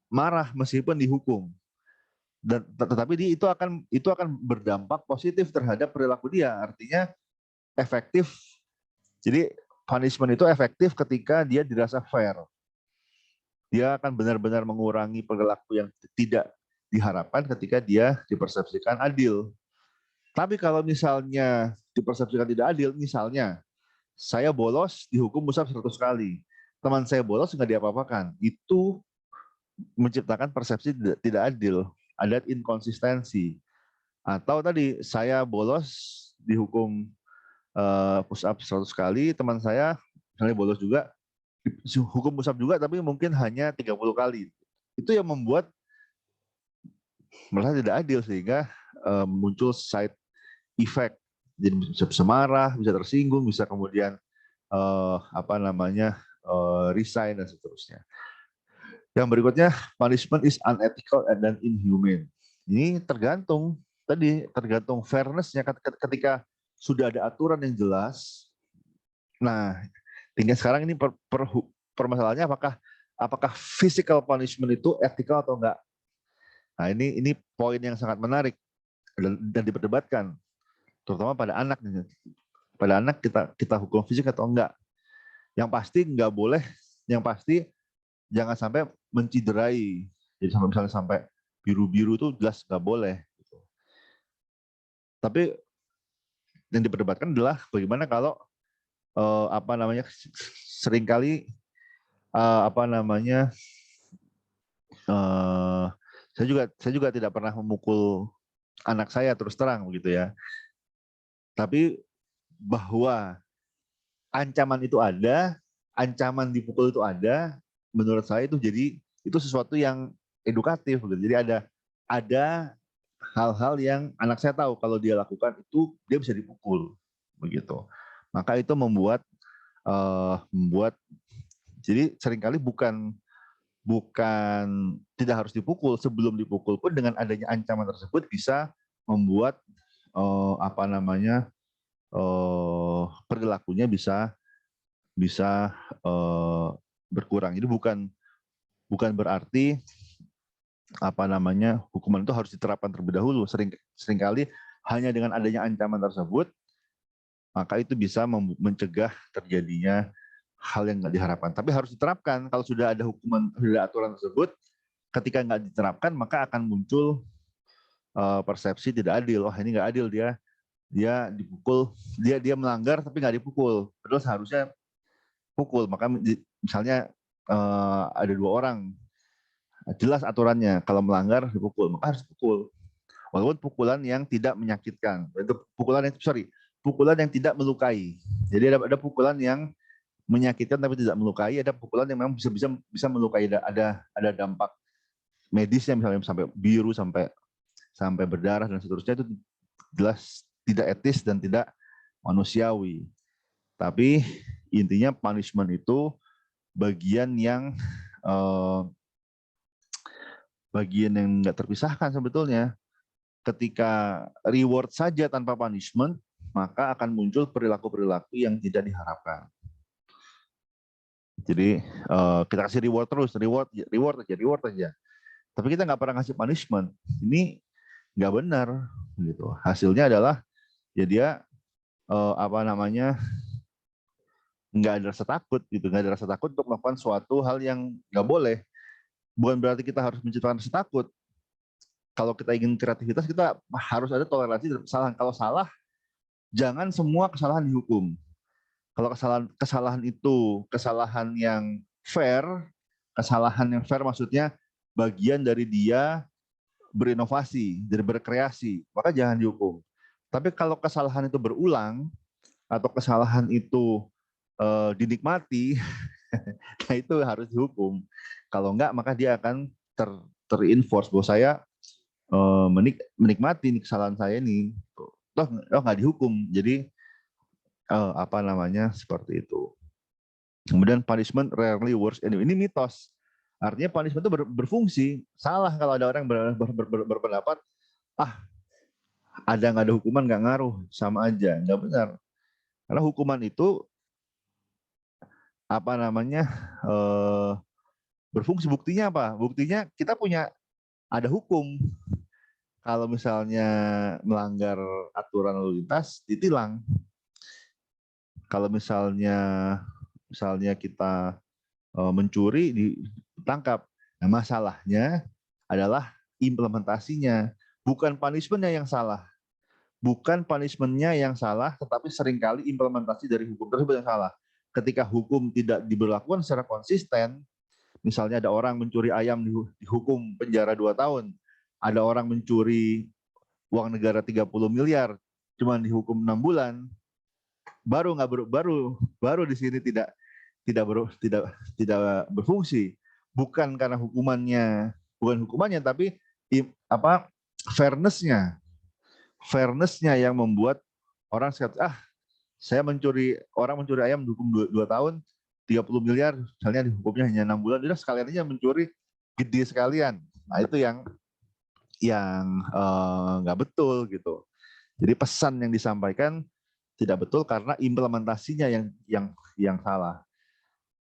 marah meskipun dihukum. Tetapi itu akan berdampak positif terhadap perilaku dia, artinya efektif. Jadi punishment itu efektif ketika dia dirasa fair. Dia akan benar-benar mengurangi perilaku yang tidak diharapkan ketika dia dipersepsikan adil. Tapi kalau misalnya dipersepsikan tidak adil, misalnya saya bolos dihukum musab 100 kali, teman saya bolos nggak diapa-apakan, itu menciptakan persepsi tidak adil, ada inkonsistensi. Atau tadi saya bolos dihukum push up 100 kali, teman saya misalnya bolos juga, hukum push up juga tapi mungkin hanya 30 kali. Itu yang membuat merasa tidak adil, sehingga muncul side effect. Jadi bisa marah, bisa tersinggung, bisa kemudian resign dan seterusnya. Yang berikutnya, punishment is unethical and then inhumane. Ini tergantung fairness-nya. Ketika sudah ada aturan yang jelas, nah tinggal sekarang ini permasalahannya apakah physical punishment itu ethical atau enggak. Nah ini poin yang sangat menarik dan diperdebatkan, terutama pada anak. Pada anak kita hukum fisik atau enggak. Yang pasti enggak boleh, yang pasti jangan sampai menciderai. Jadi misalnya sampai biru-biru itu jelas nggak boleh. Tapi yang diperdebatkan adalah bagaimana kalau seringkali saya juga tidak pernah memukul anak saya terus terang begitu ya. Tapi bahwa ancaman itu ada, ancaman dipukul itu ada, menurut saya itu sesuatu yang edukatif gitu. Jadi ada hal-hal yang anak saya tahu kalau dia lakukan itu dia bisa dipukul begitu. Maka itu membuat jadi seringkali bukan tidak harus dipukul, sebelum dipukul pun dengan adanya ancaman tersebut bisa membuat perilakunya bisa berkurang. Jadi bukan berarti hukuman itu harus diterapkan terlebih dahulu. Seringkali hanya dengan adanya ancaman tersebut, maka itu bisa mencegah terjadinya hal yang nggak diharapkan. Tapi harus diterapkan. Kalau sudah ada hukuman, sudah ada aturan tersebut, ketika nggak diterapkan, maka akan muncul persepsi tidak adil. Ini nggak adil, dia dipukul, dia melanggar tapi nggak dipukul. Padahal seharusnya pukul. Maka misalnya ada 2 orang, jelas aturannya, kalau melanggar dipukul, maka harus dipukul. walaupun pukulan yang tidak menyakitkan. Itu pukulan yang tidak melukai. Jadi ada pukulan yang menyakitkan tapi tidak melukai, ada pukulan yang memang bisa melukai, ada dampak medisnya, misalnya sampai biru, sampai berdarah dan seterusnya. Itu jelas tidak etis dan tidak manusiawi. Tapi intinya punishment itu bagian yang nggak terpisahkan sebetulnya. Ketika reward saja tanpa punishment, maka akan muncul perilaku-perilaku yang tidak diharapkan. Jadi kita kasih reward terus, reward aja. Tapi kita nggak pernah ngasih punishment. Ini nggak benar, gitu. Hasilnya adalah ya dia nggak ada rasa takut, gitu. Nggak ada rasa takut untuk melakukan suatu hal yang nggak boleh. Bukan berarti kita harus menciptakan rasa takut. Kalau kita ingin kreativitas, kita harus ada toleransi terhadap kesalahan. Kalau salah, jangan semua kesalahan dihukum. Kalau kesalahan itu kesalahan yang fair maksudnya bagian dari dia berinovasi, dari berkreasi, maka jangan dihukum. Tapi kalau kesalahan itu berulang atau kesalahan itu dinikmati, nah itu harus dihukum. Kalau enggak, maka dia akan terinforce bahwa saya menikmati kesalahan saya ini, toh nggak dihukum. Jadi seperti itu. Kemudian punishment rarely works anyway. Ini mitos. Artinya punishment itu berfungsi. Salah kalau ada orang berpendapat, ada nggak ada hukuman nggak ngaruh, sama aja. Nggak benar. Karena hukuman itu berfungsi. Buktinya apa? Buktinya kita ada hukum. Kalau misalnya melanggar aturan lalu lintas, ditilang. Kalau misalnya kita mencuri, ditangkap. Nah, masalahnya adalah implementasinya, bukan punishment-nya yang salah. Bukan punishment-nya yang salah, tetapi seringkali implementasi dari hukum tersebut yang salah. Ketika hukum tidak diberlakukan secara konsisten, misalnya ada orang mencuri ayam dihukum penjara 2 tahun, ada orang mencuri uang negara 30 miliar, cuma dihukum 6 bulan, baru di sini tidak berfungsi. Bukan karena hukumannya, tapi fairness-nya yang membuat orang saya orang mencuri ayam dihukum 2 tahun 30 miliar, misalnya dihukumnya hanya 6 bulan, udah sekalian aja mencuri gede sekalian. Nah itu yang nggak betul, gitu. Jadi pesan yang disampaikan tidak betul karena implementasinya yang salah.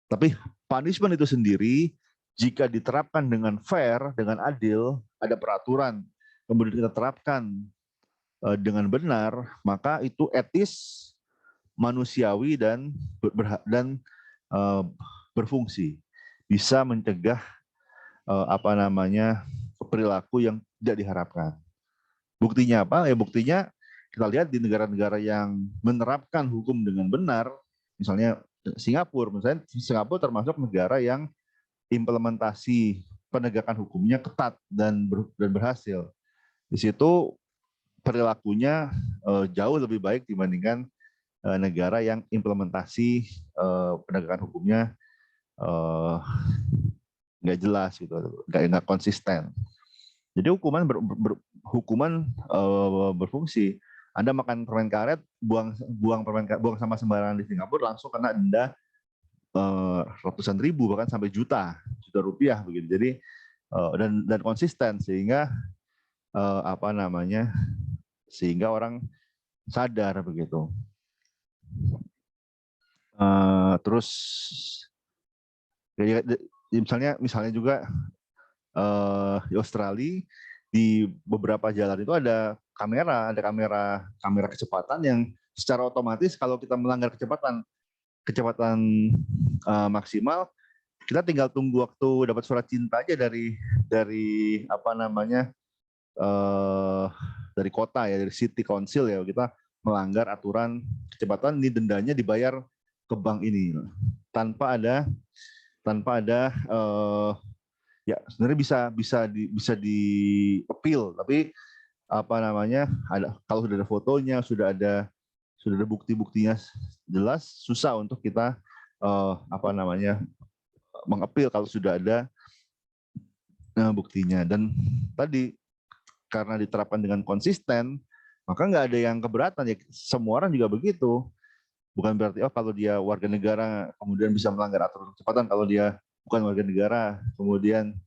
Tapi punishment itu sendiri jika diterapkan dengan fair, dengan adil, ada peraturan, kemudian kita terapkan dengan benar, maka itu etis, manusiawi, dan berfungsi. Bisa mencegah perilaku yang tidak diharapkan. Buktinya apa? Ya buktinya kita lihat di negara-negara yang menerapkan hukum dengan benar, misalnya Singapura termasuk negara yang implementasi penegakan hukumnya ketat dan berhasil. Di situ perilakunya jauh lebih baik dibandingkan negara yang implementasi penegakan hukumnya nggak jelas, gitu, nggak konsisten. Jadi hukuman berfungsi. Anda makan permen karet, buang sama sembarangan di Singapura, langsung kena denda ratusan ribu, bahkan sampai juta rupiah begitu. Jadi dan konsisten, sehingga sehingga orang sadar begitu. Terus misalnya juga di Australia, di beberapa jalan itu ada kamera kecepatan yang secara otomatis kalau kita melanggar kecepatan maksimal, kita tinggal tunggu waktu dapat surat cinta aja dari dari kota ya, dari city council ya, kita melanggar aturan kecepatan, ini dendanya dibayar ke bank ini tanpa ada ya sebenarnya bisa di appeal, tapi apa namanya, kalau sudah ada fotonya, sudah ada bukti-buktinya jelas, susah untuk kita apa namanya, mengapil kalau sudah ada buktinya. Dan tadi karena diterapkan dengan konsisten, maka nggak ada yang keberatan ya. Semua orang juga begitu. Bukan berarti kalau dia warga negara kemudian bisa melanggar aturan kecepatan, kalau dia bukan warga negara kemudian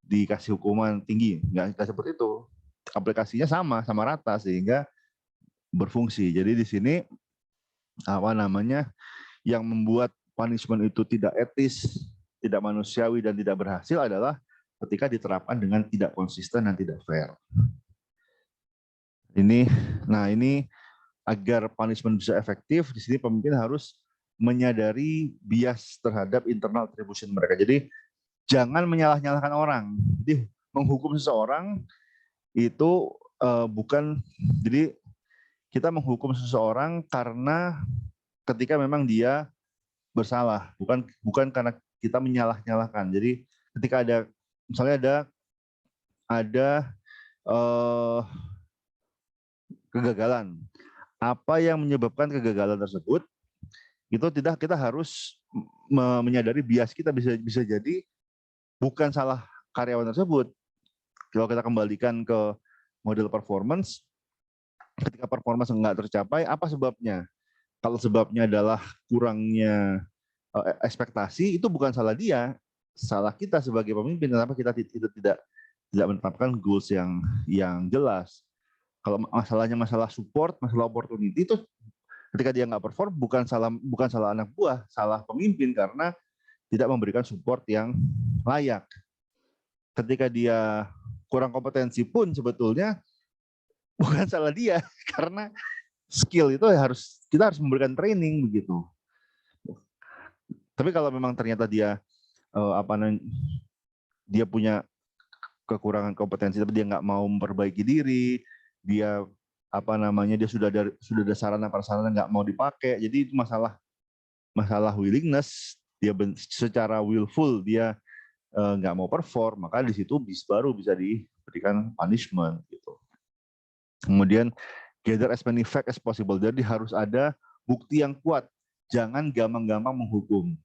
dikasih hukuman tinggi. Nggak seperti itu. Aplikasinya sama rata sehingga berfungsi. Jadi di sini apa namanya, yang membuat punishment itu tidak etis, tidak manusiawi dan tidak berhasil adalah ketika diterapkan dengan tidak konsisten dan tidak fair. Ini agar punishment bisa efektif, di sini pemimpin harus menyadari bias terhadap internal attribution mereka. Jadi jangan menyalah-nyalahkan orang. Jadi menghukum seseorang itu bukan, jadi kita menghukum seseorang karena ketika memang dia bersalah, bukan karena kita menyalah-nyalahkan. Jadi ketika ada misalnya ada kegagalan, apa yang menyebabkan kegagalan tersebut, itu tidak, kita harus menyadari bias kita, bisa jadi bukan salah karyawan tersebut. Kalau kita kembalikan ke model performance, ketika performance nggak tercapai, apa sebabnya? Kalau sebabnya adalah kurangnya ekspektasi, itu bukan salah dia, salah kita sebagai pemimpin. Kenapa kita tidak menetapkan goals yang jelas? Kalau masalahnya masalah support, masalah opportunity, itu ketika dia nggak perform, bukan salah anak buah, salah pemimpin karena tidak memberikan support yang layak. Ketika dia kurang kompetensi pun sebetulnya bukan salah dia, karena skill itu kita harus memberikan training begitu. Tapi kalau memang ternyata dia dia punya kekurangan kompetensi tapi dia nggak mau memperbaiki diri, dia dia sudah ada sarana prasarana nggak mau dipakai, jadi itu masalah willingness, dia secara willful dia nggak mau perform, maka di situ baru bisa diberikan punishment gitu. Kemudian gather as many facts as possible, jadi harus ada bukti yang kuat, jangan gampang-gampang menghukum,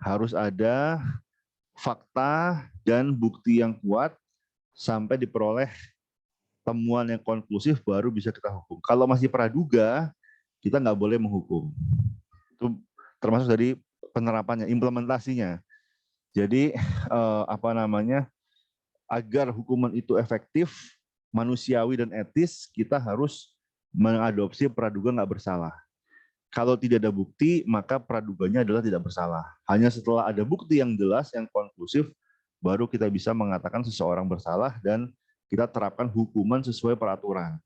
harus ada fakta dan bukti yang kuat sampai diperoleh temuan yang konklusif baru bisa kita hukum. Kalau masih praduga, kita nggak boleh menghukum. Itu termasuk dari penerapannya, implementasinya. Jadi agar hukuman itu efektif, manusiawi dan etis, kita harus mengadopsi praduga nggak bersalah. Kalau tidak ada bukti, maka praduganya adalah tidak bersalah. Hanya setelah ada bukti yang jelas, yang konklusif, baru kita bisa mengatakan seseorang bersalah dan kita terapkan hukuman sesuai peraturan.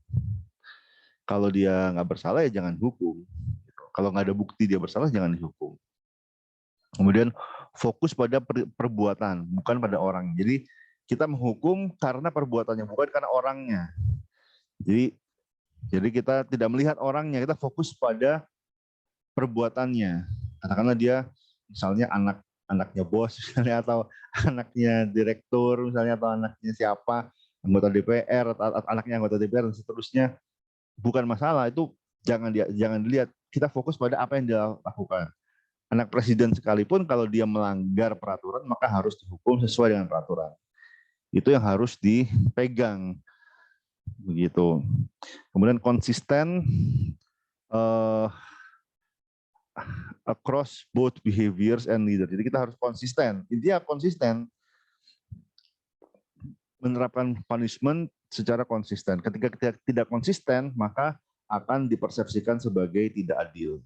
Kalau dia nggak bersalah ya jangan hukum. Kalau nggak ada bukti dia bersalah jangan dihukum. Kemudian fokus pada perbuatan, bukan pada orang. Jadi kita menghukum karena perbuatannya, bukan karena orangnya. Jadi kita tidak melihat orangnya, kita fokus pada perbuatannya. Katakanlah dia misalnya anaknya bos misalnya, atau anaknya direktur misalnya, atau anaknya siapa, anggota DPR, atau anaknya anggota DPR dan seterusnya, bukan masalah itu, jangan dilihat. Kita fokus pada apa yang dia lakukan. Anak presiden sekalipun kalau dia melanggar peraturan maka harus dihukum sesuai dengan peraturan. Itu yang harus dipegang begitu. Kemudian konsisten across both behaviors and leader. Jadi kita harus konsisten. Intinya konsisten, menerapkan punishment secara konsisten. Ketika kita tidak konsisten, maka akan dipersepsikan sebagai tidak adil.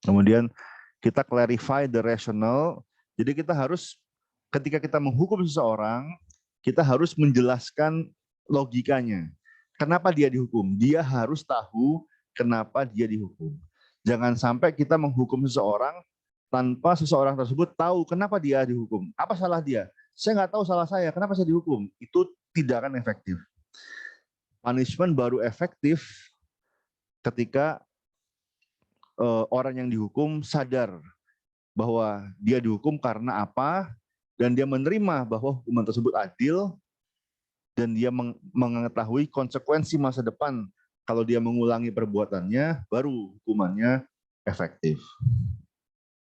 Kemudian kita clarify the rationale. Jadi kita harus, ketika kita menghukum seseorang, kita harus menjelaskan logikanya. Kenapa dia dihukum? Dia harus tahu kenapa dia dihukum. Jangan sampai kita menghukum seseorang tanpa seseorang tersebut tahu kenapa dia dihukum. Apa salah dia? Saya nggak tahu salah saya, kenapa saya dihukum? Itu tidak akan efektif. Punishment baru efektif ketika orang yang dihukum sadar bahwa dia dihukum karena apa, dan dia menerima bahwa hukuman tersebut adil, dan dia mengetahui konsekuensi masa depan kalau dia mengulangi perbuatannya, baru hukumannya efektif.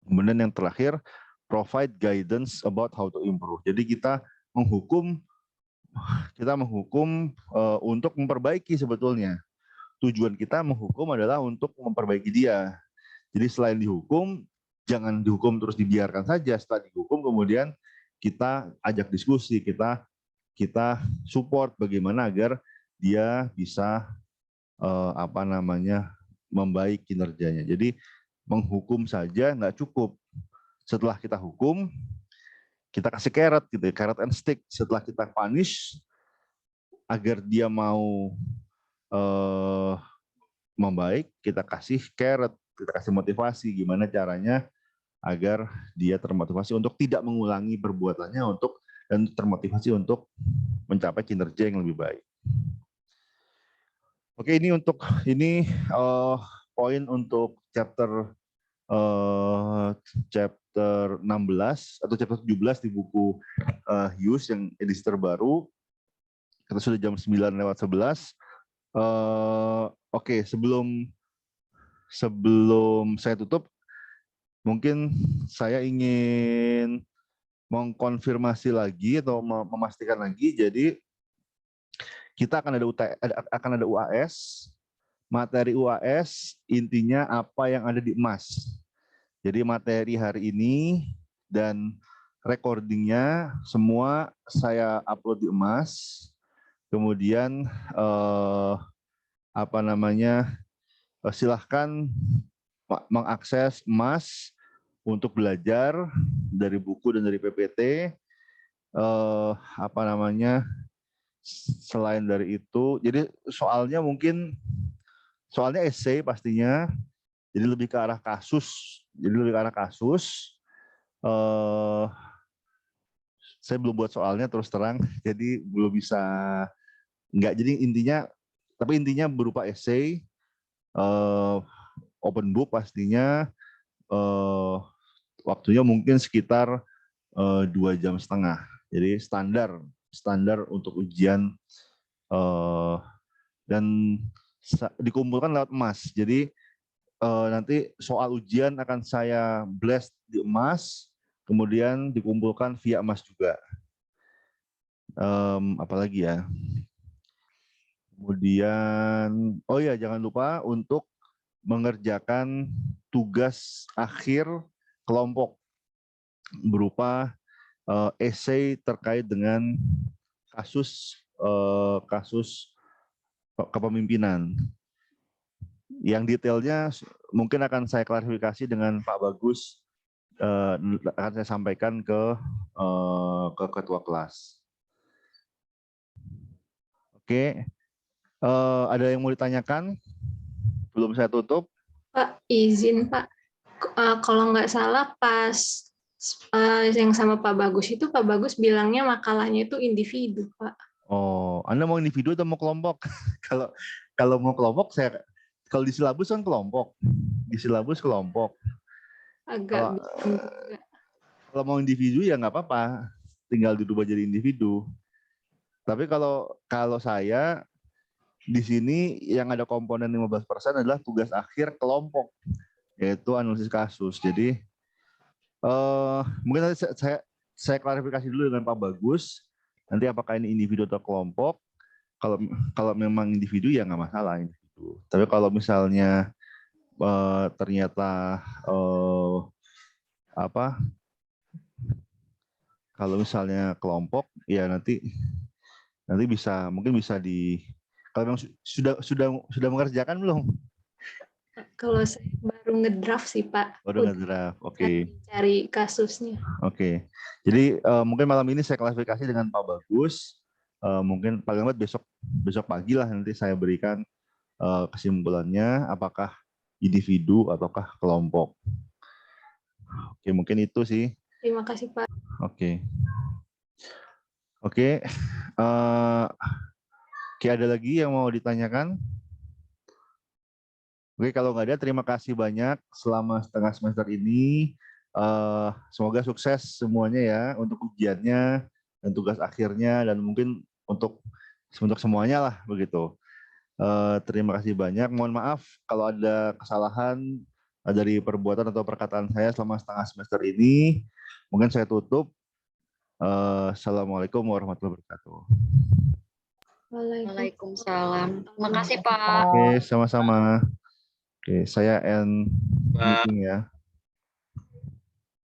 Kemudian yang terakhir, provide guidance about how to improve. Jadi kita menghukum untuk memperbaiki sebetulnya. Tujuan kita menghukum adalah untuk memperbaiki dia. Jadi selain dihukum, jangan dihukum terus dibiarkan saja. Setelah dihukum kemudian kita ajak diskusi, kita support bagaimana agar dia bisa membaik kinerjanya. Jadi menghukum saja nggak cukup. Setelah kita hukum, kita kasih carrot gitu, carrot and stick. Setelah kita punish, agar dia mau membaik, kita kasih carrot, kita kasih motivasi gimana caranya agar dia termotivasi untuk tidak mengulangi perbuatannya dan termotivasi untuk mencapai kinerja yang lebih baik. Oke, ini poin untuk chapter 16 atau chapter 17 di buku Hughes yang edisi terbaru. Kita sudah jam 9:11. Oke, sebelum saya tutup, mungkin saya ingin mengkonfirmasi lagi atau memastikan lagi. Jadi kita akan ada UAS. Materi UAS intinya apa yang ada di emas. Jadi materi hari ini dan recordingnya semua saya upload di emas. Kemudian silahkan mengakses emas untuk belajar dari buku dan dari PPT. Selain dari itu, jadi soalnya essay pastinya, jadi lebih ke arah kasus. Saya belum buat soalnya terus terang, jadi belum bisa. Jadi intinya berupa essay, open book pastinya, waktunya mungkin sekitar 2,5 jam. Jadi standar untuk ujian, dan dikumpulkan lewat emas. Jadi nanti soal ujian akan saya blast di emas, kemudian dikumpulkan via emas juga. Apalagi ya. Kemudian, jangan lupa untuk mengerjakan tugas akhir kelompok berupa essay terkait dengan kasus kepemimpinan. Yang detailnya mungkin akan saya klarifikasi dengan Pak Bagus, akan saya sampaikan ke ketua kelas. Oke, ada yang mau ditanyakan? Belum saya tutup. Pak, izin Pak, kalau nggak salah pas yang sama Pak Bagus itu, Pak Bagus bilangnya makalahnya itu individu, Pak. Oh, Anda mau individu atau mau kelompok? Kalau mau kelompok, kalau di silabus kan kelompok. Di silabus kelompok. Agak kalau mau individu ya nggak apa-apa, tinggal dirubah jadi individu. Tapi kalau saya di sini yang ada komponen 15% adalah tugas akhir kelompok, yaitu analisis kasus. Jadi mungkin nanti saya klarifikasi dulu dengan Pak Bagus. Nanti apakah ini individu atau kelompok? Kalau memang individu ya nggak masalah individu. Tapi kalau misalnya ternyata kalau misalnya kelompok ya nanti mungkin bisa kalau memang sudah mengerjakan belum? Kalau saya baru ngedraft sih Pak. Baru ngedraft, oke. Cari kasusnya. Oke. Jadi mungkin malam ini saya klarifikasi dengan Pak Bagus. Mungkin paling lambat besok pagi lah nanti saya berikan kesimpulannya apakah individu ataukah kelompok. Oke, mungkin itu sih. Terima kasih Pak. Oke. Ada lagi yang mau ditanyakan? Oke, kalau nggak ada, terima kasih banyak selama setengah semester ini. Semoga sukses semuanya ya untuk ujiannya dan tugas akhirnya, dan mungkin untuk semuanya lah begitu. Terima kasih banyak. Mohon maaf kalau ada kesalahan dari perbuatan atau perkataan saya selama setengah semester ini. Mungkin saya tutup. Assalamualaikum warahmatullahi wabarakatuh. Waalaikumsalam. Terima kasih Pak. Oke, sama-sama. Oke, saya end meeting ya.